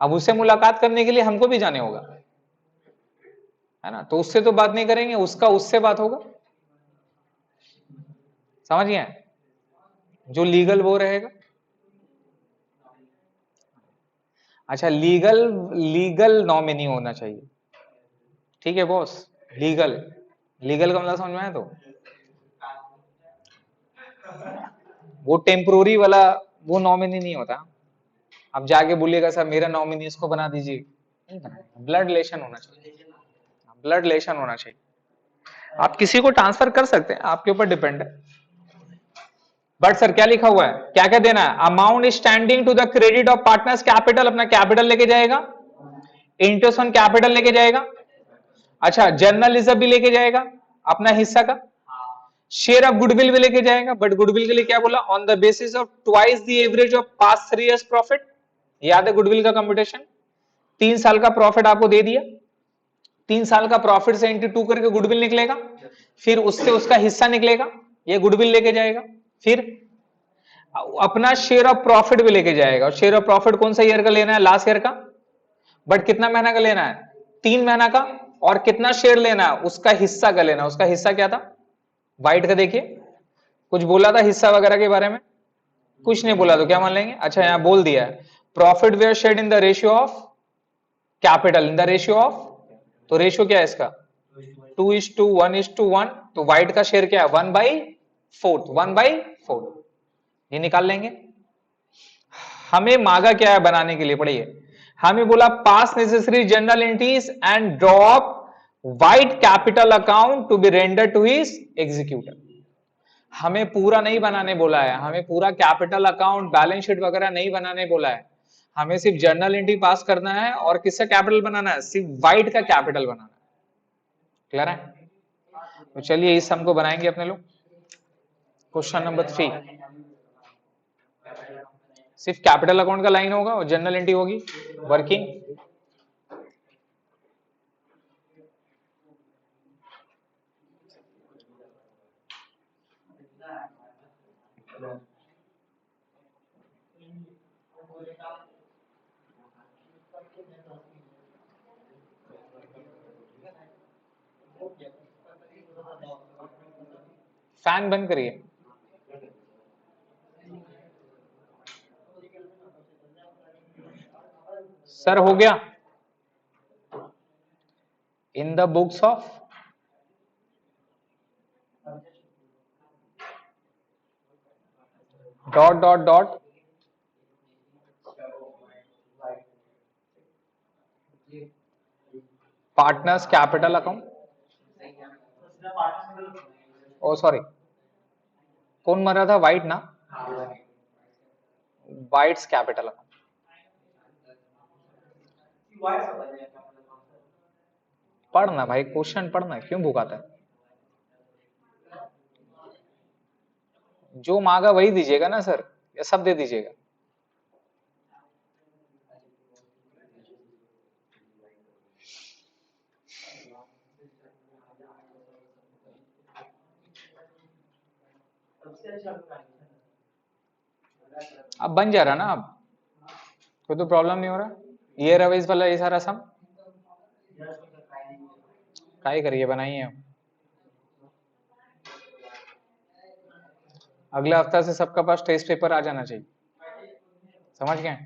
अब उससे मुलाकात करने के लिए हमको भी जाने होगा, है ना? तो उससे तो बात नहीं करेंगे, उसका उससे बात होगा। समझ गए? जो लीगल वो रहेगा। अच्छा, लीगल, लीगल नॉमिनी होना चाहिए। ठीक है बॉस, लीगल, लीगल का मतलब समझ में आया? तो वो टेम्पोररी वाला वो नॉमिनी नहीं होता। अब जाके बोलिएगा सर मेरा नॉमिनी इसको बना दीजिए, नहीं बनाएगा। ब्लड रिलेशन होना चाहिए, ब्लड रिलेशन होना चाहिए। आप किसी को ट्रांसफर कर सकते हैं, आपके ऊपर डिपेंड है। बट सर क्या लिखा हुआ है, क्या क्या देना है? Amount standing to the credit of partners capital, अपना कैपिटल लेके जाएगा। इंटरेस्ट ऑन कैपिटल लेके जाएगा। अच्छा, जर्नल रिजर्व भी लेके जाएगा अपना हिस्सा का। शेयर ऑफ गुडविल भी लेके जाएगा। बट गुडविल के लिए क्या बोला? On the basis of twice the average of past 3 years profit. याद है गुडविल का कंप्यूटेशन? 3 साल का प्रॉफिट आपको दे दिया, 3 साल का प्रॉफिट से इंटू 2 करके गुडविल निकलेगा, फिर उससे उसका हिस्सा निकलेगा, ये गुडविल लेके जाएगा। फिर अपना शेयर ऑफ प्रॉफिट भी लेके जाएगा। शेयर ऑफ प्रॉफिट कौन सा ईयर का लेना है? लास्ट ईयर का। बट कितना महीना का लेना है? 3 महीना का। और कितना शेयर लेना है? उसका हिस्सा का लेना। उसका हिस्सा क्या था? वाइट का देखिए, कुछ बोला था हिस्सा वगैरह के बारे में? कुछ नहीं बोला, तो क्या मान लेंगे? अच्छा, यहां बोल दिया है profit were shared in the ratio of capital, in the ratio of. तो रेशियो क्या है इसका? 2:1:1। तो वाइट का शेयर क्या है? 1/4, 1/4। ये निकाल लेंगे। हमें मांगा क्या है बनाने के लिए? पढ़िए, हमें बोला pass necessary journal entries and draw up White capital account to be render to his executor. हमें पूरा नहीं बनाने बोला है, हमें पूरा कैपिटल अकाउंट, बैलेंस शीट वगैरह नहीं बनाने बोला है। हमें सिर्फ जर्नल एंट्री पास करना है। और किसका कैपिटल बनाना है? सिर्फ वाइट का कैपिटल बनाना है। क्लियर है? तो चलिए इस सम को बनाएंगे अपने लोग। क्वेश्चन नंबर 3, सिर्फ कैपिटल अकाउंट का लाइन होगा और जनरल एंट्री होगी वर्किंग। फैन बंद करिए। सर हो गया? In the books of dot dot dot partners capital account. Oh sorry, कौन मर रहा था? वाइट ना? White's capital account. पढ़ना भाई, क्वेश्चन पढ़ना, क्यों भुकाता है? जो मांगा वही दीजिएगा ना सर, या सब दे दीजिएगा? अब बन जा रहा ना, अब कोई तो प्रॉब्लम नहीं हो रहा। ये रवाइज वाला ये सारा सम काय करिए, बनाइए। अगले हफ्ता से सबका पास टेस्ट पेपर आ जाना चाहिए। समझ गए?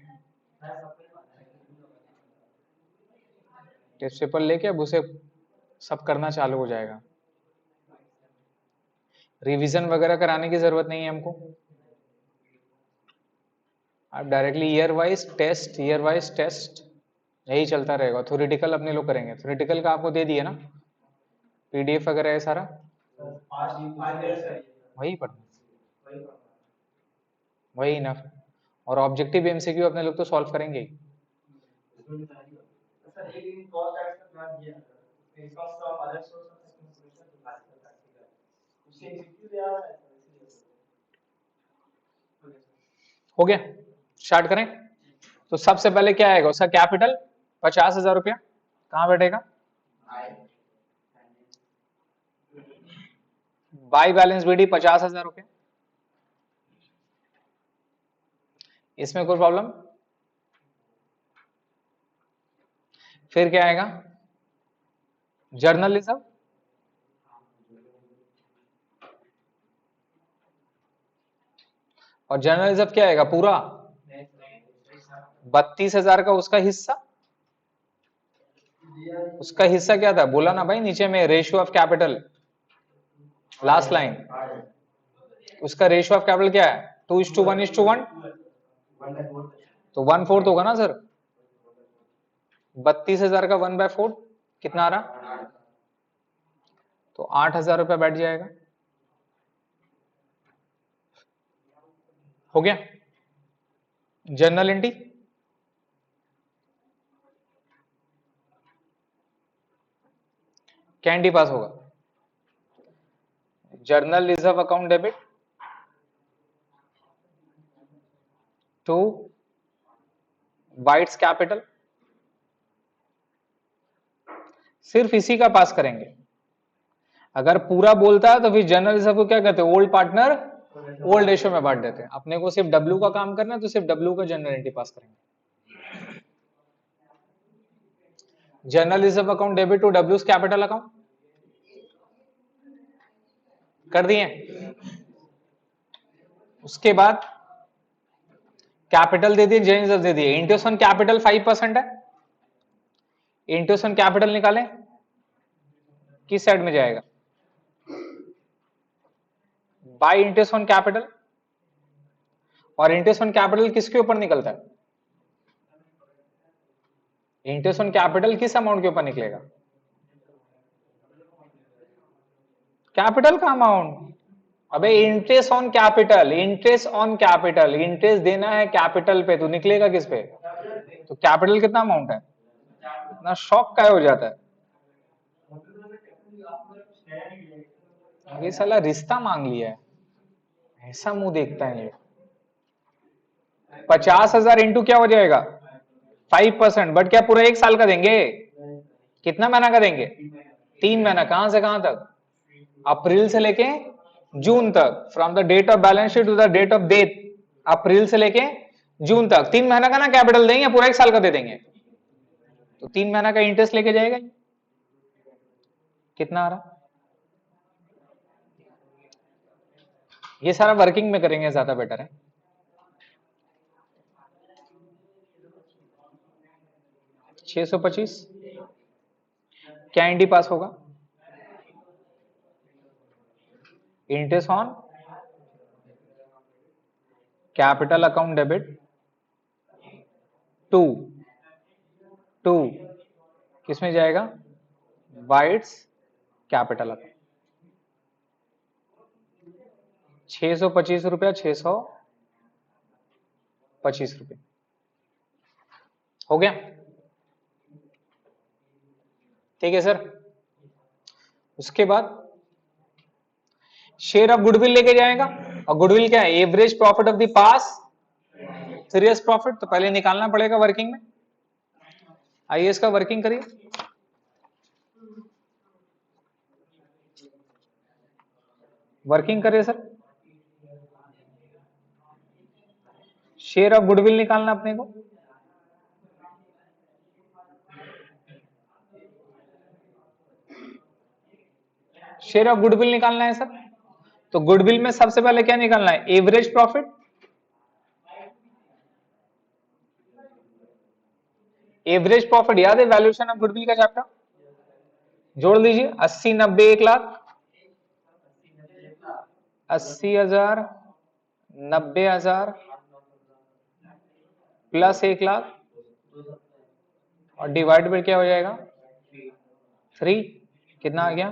टेस्ट पेपर लेके अब उसे सब करना चालू हो जाएगा। रिवीजन वगैरह कराने की जरूरत नहीं है हमको। आप डायरेक्टली ईयर वाइज टेस्ट यही चलता रहेगा। थ्योरेटिकल अपने लोग करेंगे, थ्योरेटिकल का आपको दे दिया ना पीडीएफ वगैरह है सारा, वही पढ़ना, वही इनफ। और ऑब्जेक्टिव एमसीक्यू अपने लोग तो सॉल्व करेंगे ही। हो गया, स्टार्ट करें। तो सबसे पहले क्या आएगा उसका कैपिटल 50,000 रुपया, कहां बैठेगा, बाई बैलेंस बीडी 50,000 रुपया। इसमें कोई प्रॉब्लम? फिर क्या आएगा, जर्नल रिजर्व, और जर्नल रिजर्व क्या आएगा पूरा 32,000 का उसका हिस्सा। उसका हिस्सा क्या था बोला ना भाई नीचे में, ratio of capital, last line. उसका रेशियो ऑफ कैपिटल क्या है 2:1:1, तो 1/4 होगा ना सर। 32,000 का 1/4 कितना आ रहा, तो 8,000 रुपया बैठ जाएगा। हो गया, जर्नल एंट्री। कैंडी पास होगा, journal reserve account debit two bytes capital, सिर्फ इसी का पास करेंगे। अगर पूरा बोलता है तो फिर जर्नल रिजर्व को क्या कहते हैं, ओल्ड पार्टनर ओल्ड रेशियो में बांट देते हैं। अपने को सिर्फ डब्ल्यू का काम करना है तो सिर्फ डब्ल्यू का जर्नल एंट्री पास करेंगे। General reserve account debit to डब्ल्यूज कैपिटल अकाउंट कर दिए। उसके बाद कैपिटल दे दिए, जर्नल रिजर्व दे दिए। इंटरेस्ट ऑन कैपिटल 5% है, इंटरेस्ट ऑन कैपिटल निकालें, किस साइड में जाएगा, बाय इंटरेस्ट ऑन कैपिटल। और इंटरेस्ट ऑन कैपिटल किसके ऊपर निकलता है, इंटरेस्ट ऑन कैपिटल किस अमाउंट के ऊपर निकलेगा, कैपिटल का अमाउंट। अबे interest on capital, interest on capital, interest देना है कैपिटल पे, तो निकलेगा किस पे, तो कैपिटल कितना अमाउंट है। इतना शॉक का हो जाता है, ये साला रिश्ता मांग लिया है, ऐसा मुंह देखता है ये। 50,000 इंटू क्या हो जाएगा 5%, बट क्या पूरा 1 साल का देंगे, कितना महीना का देंगे, 3 महीना। कहां से कहां तक, अप्रैल से लेके जून तक, from the date of balance sheet to the date of death, अप्रैल से लेके जून तक 3 महीना का ना कैपिटल देंगे, पूरा 1 साल का दे देंगे, तो 3 महीना का इंटरेस्ट लेके जाएगा। कितना आ रहा, ये सारा वर्किंग में करेंगे ज्यादा बेटर है। $625 क्या एनडी पास होगा, interest on capital account debit to किसमें जाएगा, वाइट्स कैपिटल अकाउंट। 625 रुपया, 625 रुपये हो गया, ठीक है सर। उसके बाद शेयर ऑफ गुडविल लेके जाएगा, और गुडविल क्या है, average profit of the pass 3 years profit, तो पहले निकालना पड़ेगा वर्किंग में। आइए इसका वर्किंग करिए, वर्किंग करिए सर। शेयर ऑफ गुडविल निकालना अपने को, शेयर ऑफ गुडविल निकालना है सर। तो गुडविल में सबसे पहले क्या निकालना है, एवरेज प्रॉफिट। एवरेज प्रॉफिट याद है, वैल्यूएशन ऑफ गुडविल का चैप्टर, जोड़ लीजिए 80, 90, 1 लाख, 80,000, 90,000, प्लस 1,00,000 और डिवाइड बाय क्या हो जाएगा 3, कितना आ गया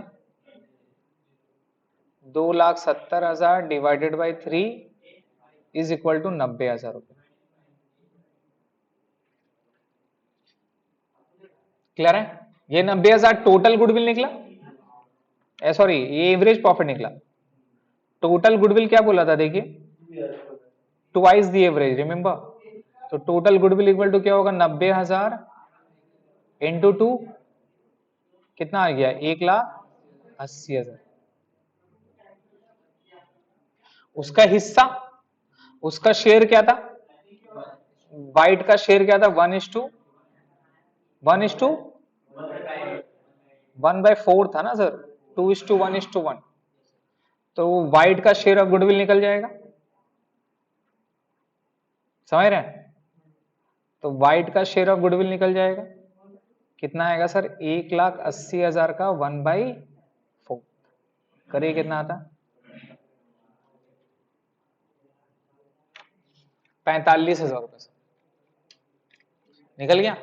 2,70,000 divided by 3 is equal to 90,000 रुपए। क्लियर है? ये 90,000 टोटल गुडविल निकला, सॉरी ये एवरेज प्रॉफिट निकला। टोटल गुडविल क्या बोला था देखिए, ट्वाइस द एवरेज, रिमेंबर। तो टोटल गुडविल इक्वल टू क्या होगा 90,000 इंटू 2, कितना आ गया 1,80,000। उसका हिस्सा, उसका शेयर क्या था, वाइट का शेयर क्या था 1:1:1/4 था ना सर, 2:1:1। तो वाइट का शेयर ऑफ गुडविल निकल जाएगा, समझ रहे हैं? तो वाइट का शेयर ऑफ गुडविल निकल जाएगा, कितना आएगा सर 1,80,000 का 1/4 करिए कितना आता 45,000 रुपए से निकल गया।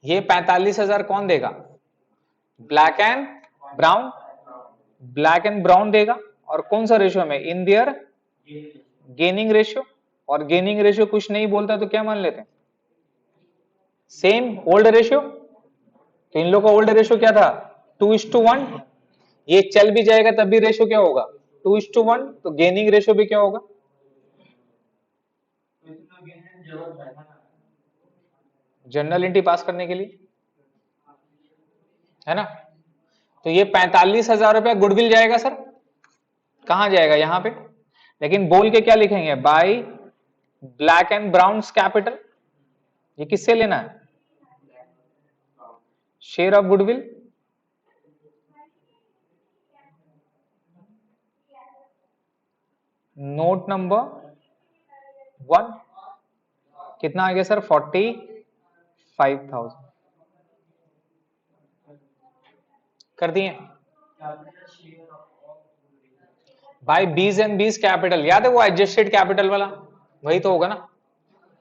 ये 45,000 कौन देगा, black and brown, black and brown देगा। और कौन सा रेशियो में, इन देयर गेनिंग रेशियो। और गेनिंग रेशियो कुछ नहीं बोलता तो क्या मान लेते हैं, सेम ओल्ड रेशियो। तो इन लोग का ओल्ड रेशियो क्या था 2:1। ये चल भी जाएगा तब भी रेशियो क्या होगा 2:1। तो गेनिंग रेशियो भी क्या होगा, जनरल एंट्री पास करने के लिए, है ना। तो ये 45,000 रुपया गुडविल जाएगा सर, कहां जाएगा यहां पे, लेकिन बोल के क्या लिखेंगे, by Black and Brown capital. ये किससे लेना है, share of goodwill. Note number 1 कितना आ गया सर 45,000 कर दिए भाई। बीज एंड बीज कैपिटल याद है, वो एडजस्टेड कैपिटल वाला, वही तो होगा ना।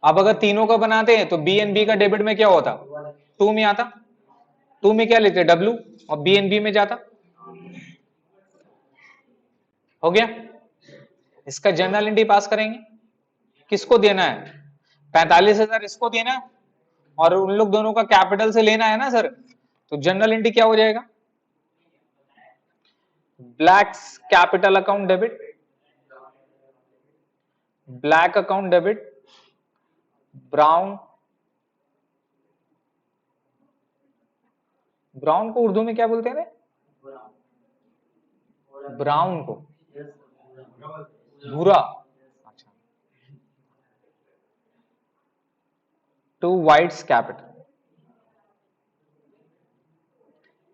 अब अगर तीनों का बनाते हैं तो बी एंड बी का डेबिट में क्या होता 2 में आता, 2 में क्या लिखते डब्ल्यू और बी एंड बी में जाता, हो गया। इसका जर्नल एंट्री पास करेंगे, किसको देना है 45,000 इसको देना है और उन लोग दोनों का कैपिटल से लेना है ना सर। तो जनरल एंट्री क्या हो जाएगा, black capital account debit, black account debit, brown, brown को उर्दू में क्या बोलते हैं, ब्राउन को भूरा, अच्छा, टू व्हाइट्स कैपिटल।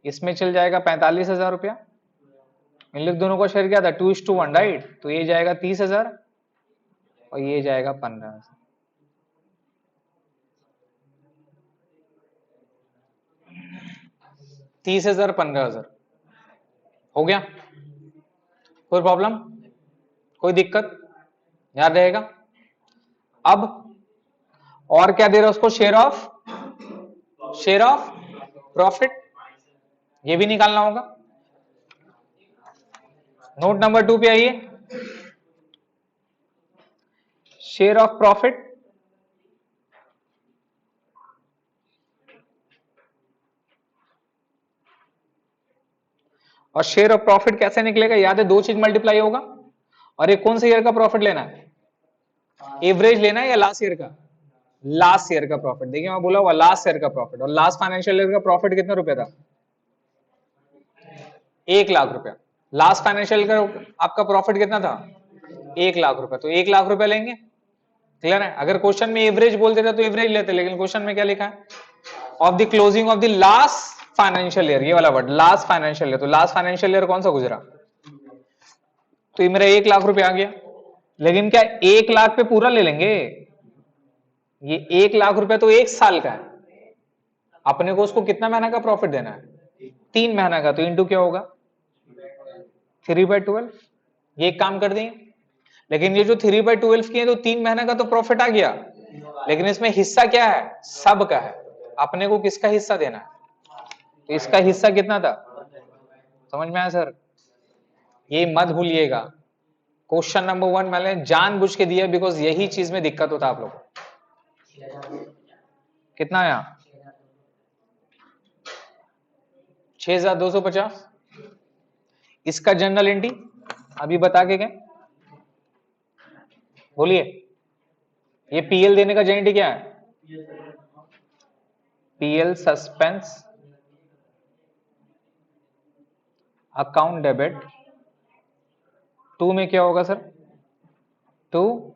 इसमें चल जाएगा 45,000 रुपया, इन लोग दोनों का शेयर क्या था 2:1 राइट। तो ये जाएगा 30,000 और ये जाएगा 15,000। 30,000 15,000 हो गया, कोई प्रॉब्लम, कोई दिक्कत, याद रहेगा। अब और क्या दे रहा है उसको, शेयर ऑफ प्रॉफिट, ये भी निकालना होगा। नोट नंबर 2 पे आइए, शेयर ऑफ प्रॉफिट, और शेयर ऑफ प्रॉफिट कैसे निकलेगा, याद है 2 चीज मल्टीप्लाई होगा। और ये कौन से ईयर का प्रॉफिट लेना है, एवरेज लेना है या लास्ट ईयर का, लास्ट ईयर का प्रॉफिट। देखिए मैं बोला हुआ लास्ट ईयर का प्रॉफिट, और लास्ट फाइनेंशियल ईयर का प्रॉफिट कितना रुपया था 1,00,000 रुपया। लास्ट फाइनेंशियल का आपका प्रॉफिट कितना था 1,00,000 रुपया, तो 1,00,000 रुपया लेंगे। क्लियर है? अगर क्वेश्चन में एवरेज बोल देता तो एवरेज लेते, लेकिन क्वेश्चन में क्या लिखा है, of the closing of the last financial year, ये वाला वर्ड लास्ट फाइनेंशियल ईयर। तो लास्ट फाइनेंशियल ईयर कौन सा गुजरा, तो ये मेरा 1,00,000 रुपया आ गया। लेकिन क्या 1,00,000 पे पूरा ले लेंगे, ये 1,00,000 रुपया तो 1 साल का है, अपने को उसको कितना महीना का प्रॉफिट देना है 3 महीना का। तो इंटू क्या होगा 3/12। ये एक काम कर दिए, लेकिन ये जो 3/12 किए तो 3 महीने का तो प्रॉफिट आ गया, लेकिन इसमें हिस्सा क्या है, सब का है, अपने को किसका हिस्सा देना है, तो इसका हिस्सा कितना था, समझ में आया सर? ये मत भूलिएगा, क्वेश्चन नंबर 1 मैंने जानबूझ के दिया बिकॉज यही चीज में दिक्कत होता है आप लोगों को। कितना आया, 6250। इसका जनरल एंट्री अभी बता के गए, बोलिए। ये पीएल देने का जनरल एंट्री क्या है, PL suspense account debit, to में क्या होगा सर, टू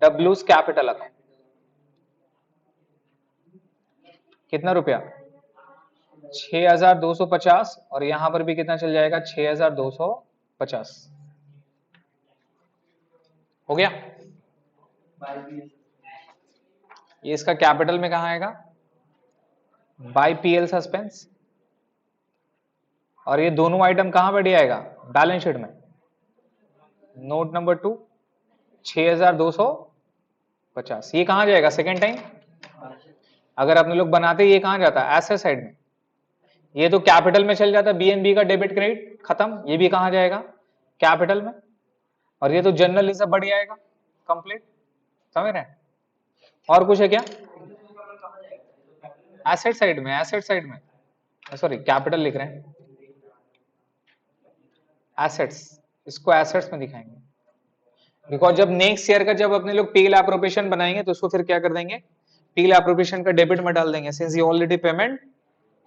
डब्ल्यूज कैपिटल अकाउंट, कितना रुपया 6250, और यहां पर भी कितना चल जाएगा 6250, हो गया। ये इसका कैपिटल में कहां आएगा, बाय पीएल सस्पेंस, और ये दोनों आइटम कहां पर आएगा, बैलेंस शीट में, नोट नंबर 2 6250। ये कहां जाएगा सेकेंड टाइम, अगर अपने लोग बनाते ये कहां जाता है, एसेट साइड में। ये तो कैपिटल में चल जाता, बीएनबी का डेबिट क्रेडिट खत्म, ये भी कहां जाएगा, कैपिटल में, और ये तो जनरल रिजर्व बढ़ जाएगा, कंप्लीट, समझ रहे हैं? और कुछ है क्या, एसेट साइड में, एसेट साइड में, सॉरी कैपिटल लिख रहे हैं, एसेट्स, इसको एसेट्स में दिखाएंगे, बिकॉज जब नेक्स्ट ईयर का जब अपने लोग पीएल एप्रोप्रिएशन बनाएंगे तो उसको फिर क्या कर देंगे, पीएल एप्रोप्रिएशन का डेबिट में डाल देंगे, सिंस ये ऑलरेडी पेमेंट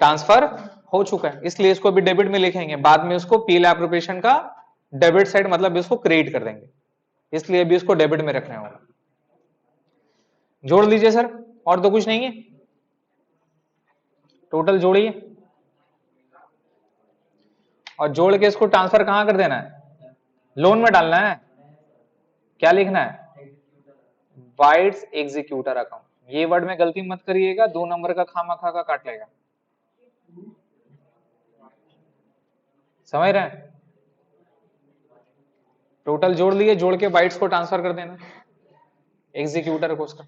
ट्रांसफर हो चुका है, इसलिए इसको भी डेबिट में लिखेंगे, बाद में उसको पीएल एप्रोप्रिएशन का डेबिट साइड मतलब इसको क्रेडिट कर देंगे, इसलिए अभी इसको डेबिट में रखना होगा। जोड़ लीजिए सर, और तो कुछ नहीं है, टोटल जोड़िए, और जोड़ के इसको ट्रांसफर कहां कर देना है, लोन में डालना है, क्या लिखना है, वाइड्स एग्जीक्यूटर अकाउंट। ये वर्ड में गलती मत करिएगा, 2 नंबर का खामा खा का काट लेगा, समझ रहे हैं? टोटल जोड़ लिए, जोड़ के बाइट्स को ट्रांसफर कर देना एग्जीक्यूटर को उसका।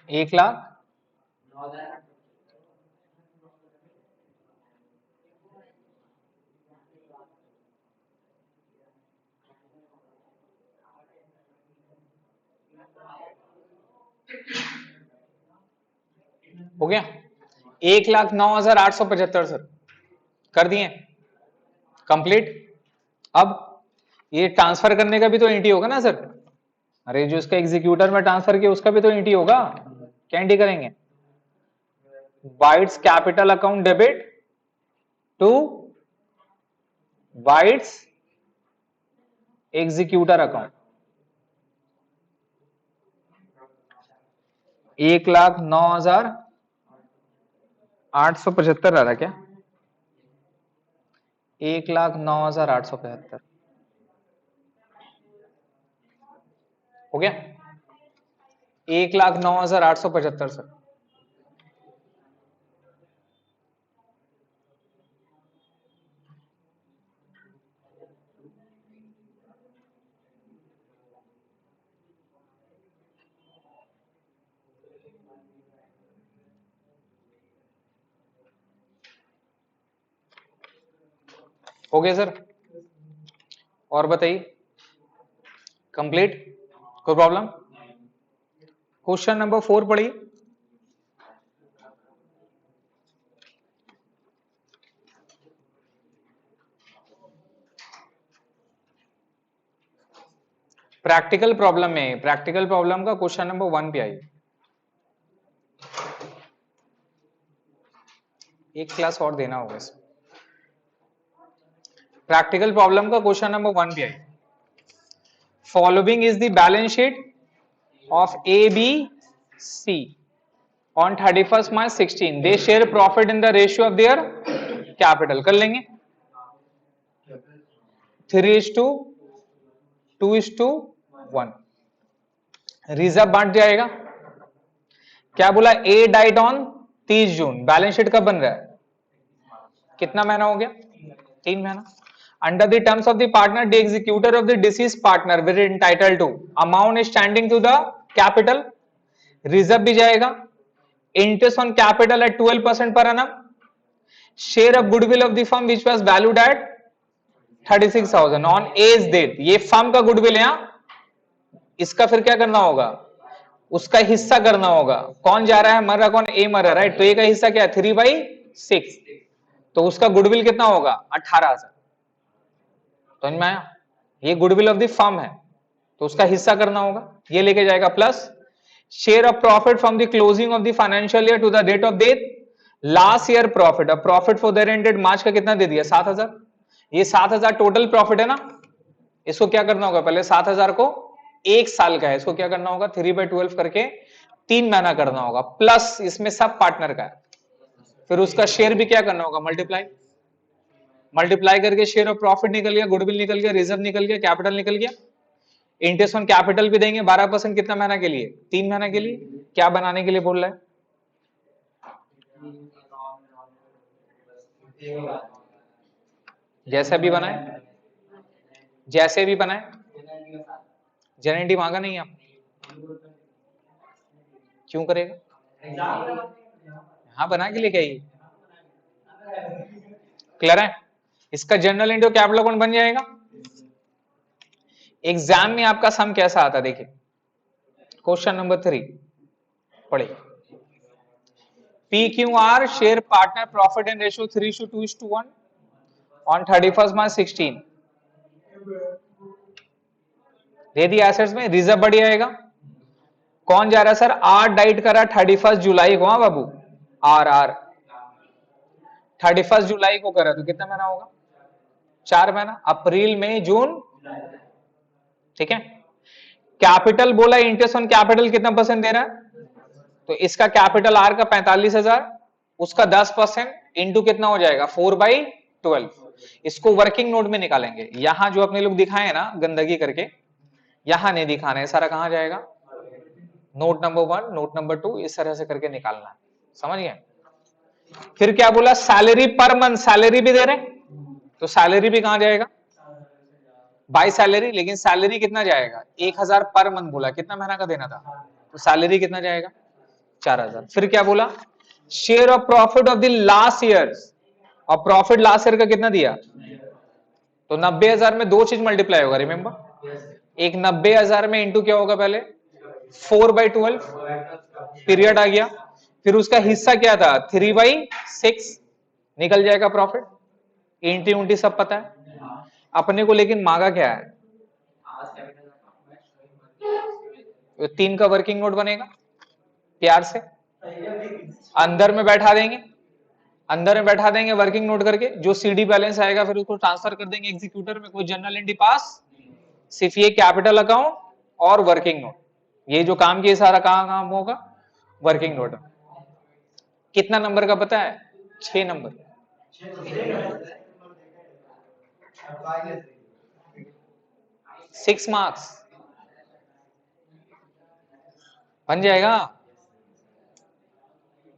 एक लाख हो गया, 1,09,875 सर, कर दिए कंप्लीट। अब ये ट्रांसफर करने का भी तो एंट्री होगा ना सर, अरे जो इसका एग्जीक्यूटर में ट्रांसफर किया उसका भी तो एंट्री होगा, क्या एंट्री करेंगे, bytes capital account debit two bytes executor account, 1,09,875 आ रहा क्या, 1,09,875 हो गया, 1,09,875 सर। हो गया सर, और बताइए, कंप्लीट, कोई प्रॉब्लम? क्वेश्चन नंबर 4 पढ़िए, प्रैक्टिकल प्रॉब्लम में, प्रैक्टिकल प्रॉब्लम का क्वेश्चन नंबर 1 पे आइए, एक क्लास और देना होगा इसमें। प्रैक्टिकल प्रॉब्लम का क्वेश्चन नंबर 1 पे आइए, following is the balance sheet of ABC on 31st March 16. They share profit in the ratio of their capital. कर लेंगे 3:2:1, रिजर्व बांट जाएगा, क्या बोला, A died on 30 June, balance sheet कब बन रहा है, कितना महीना हो गया? 3 महीना। Under the terms of the partner the executor of the deceased partner will entitle to amount standing to the capital, reserve भी जाएगा, interest on capital at 12% per annum, share of goodwill of the firm which was valued at 36,000 on as date. ये firm का goodwill है, इसका फिर क्या करना होगा? उसका हिस्सा करना होगा। कौन जा रहा है? मर रहा कौन? ए मर रहा, राइट। तो ए का हिस्सा क्या है? 3/6। तो उसका गुडविल कितना होगा? 18,000। तो में आया? ये गुडविल ऑफ द फर्म है, तो उसका हिस्सा करना होगा, ये लेके जाएगा। Plus share of profit from the closing of the financial year to the date of death, last year profit. अब profit for the ended March का कितना दे दिया? 7,000। ये 7,000 टोटल प्रॉफिट है ना, इसको क्या करना होगा? पहले 7,000 को, एक साल का है, इसको क्या करना होगा? 3/12 करके 3 महीना करना होगा, प्लस इसमें सब पार्टनर का है, फिर उसका शेयर भी क्या करना होगा? मल्टीप्लाई करके शेयर ऑफ प्रॉफिट निकल गया, गुडविल निकल गया, रिजर्व निकल गया, कैपिटल निकल गया। इंटरेस्ट ऑन कैपिटल भी देंगे 12%, कितना महीना के लिए? 3 महीना के लिए। क्या बनाने के लिए बोल रहा है? जैसा भी बनाए, जैसे भी बनाए, जेनेटी मांगा नहीं आप, क्यों करेगा? हाँ बना के लेके आइए। क्लियर है? इसका जनरल इंटू कैपिटल अकाउंट बन जाएगा। एग्जाम में आपका सम कैसा आता? देखिए क्वेश्चन नंबर 3 पढ़िए। PQR share partner profit and ratio 3:2:1 on 31st March 16। They the assets में, रिजर्व बढ़ जाएगा। कौन जा रहा है सर? आर डाइट करा 31 जुलाई को। हाँ बाबू, आर 31 जुलाई को करा, तो कितना महीना होगा? 4 महीना, अप्रैल मई जून, ठीक है। कैपिटल बोला, इंटरेस्ट ऑन कैपिटल कितना परसेंट दे रहा है? तो इसका कैपिटल आर का 45,000, उसका 10% इंटू कितना हो जाएगा? 4/12। इसको वर्किंग नोट में निकालेंगे। यहां जो अपने लोग दिखाए ना गंदगी करके, यहां नहीं दिखाना है, सारा कहां जाएगा? नोट नंबर 1, नोट नंबर 2, इस तरह से करके निकालना है, समझ गए? फिर क्या बोला? सैलरी पर मंथ, सैलरी भी दे रहे, तो सैलरी भी कहां जाएगा? बाय सैलरी, लेकिन सैलरी कितना जाएगा? 1,000 पर मंथ बोला, कितना महीना का देना था? तो सैलरी कितना जाएगा? 4,000। फिर क्या बोला? Share of profit of the last year, और प्रॉफिट लास्ट ईयर का कितना दिया? तो 90,000 में दो चीज मल्टीप्लाई होगा, रिमेंबर। एक 90,000 में इंटू क्या होगा? पहले 4/12 पीरियड आ गया, फिर उसका हिस्सा क्या था? 3/6 निकल जाएगा प्रॉफिट। इंटी उंटी सब पता है अपने को, लेकिन मांगा क्या है? 3 का वर्किंग नोट बनेगा, प्यार से अंदर में बैठा देंगे, अंदर में बैठा देंगे वर्किंग नोट करके। जो सीडी बैलेंस आएगा फिर उसको ट्रांसफर कर देंगे एग्जीक्यूटर में। कोई जनरल एंट्री पास, सिर्फ ये कैपिटल अकाउंट और वर्किंग नोट, ये जो काम किए सारा कहां काम होगा? Working note. कितना नंबर का पता है? 6 नंबर। 6 मार्क्स बन जाएगा।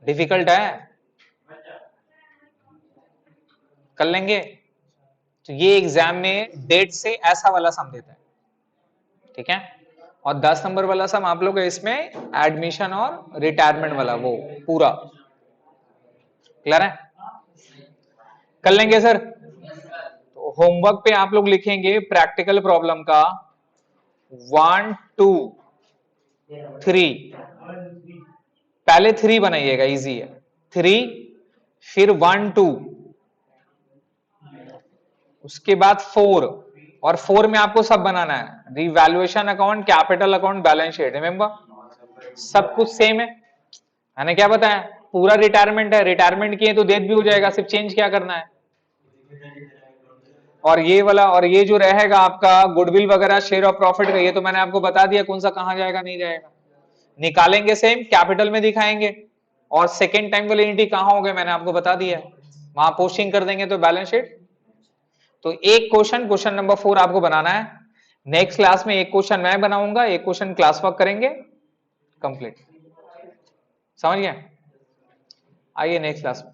डिफिकल्ट है, कर लेंगे। तो ये एग्जाम में डेट से ऐसा वाला सम देता है, ठीक है। और 10 नंबर वाला सम आप लोग इसमें एडमिशन और रिटायरमेंट वाला, वो पूरा क्लियर है? कर लेंगे सर। तो होमवर्क पे आप लोग लिखेंगे प्रैक्टिकल प्रॉब्लम का 1, 2, 3। पहले 3 बनाइएगा, इजी है। 3, फिर 1, 2, उसके बाद 4, और 4 में आपको सब बनाना है। Revaluation account, capital account, balance sheet, remember सब कुछ सेम है। मैंने क्या बताया? पूरा रिटायरमेंट है, रिटायरमेंट किए तो डेट भी हो जाएगा, सिर्फ चेंज क्या करना है? और ये वाला, और ये जो रहेगा आपका गुडविल वगैरह, शेयर ऑफ प्रॉफिट का, ये तो मैंने आपको बता दिया कौन सा कहां जाएगा, नहीं जाएगा। निकालेंगे सेम, कैपिटल में दिखाएंगे, और सेकेंड टाइम वाली एंट्री कहां हो गए मैंने आपको बता दिया, वहां पोस्टिंग कर देंगे तो बैलेंस शीट। तो एक क्वेश्चन नंबर 4 आपको बनाना है। नेक्स्ट क्लास में एक क्वेश्चन मैं बनाऊंगा, एक क्वेश्चन क्लास वर्क करेंगे, कंप्लीट। समझ गए? आइए नेक्स्ट क्लास में।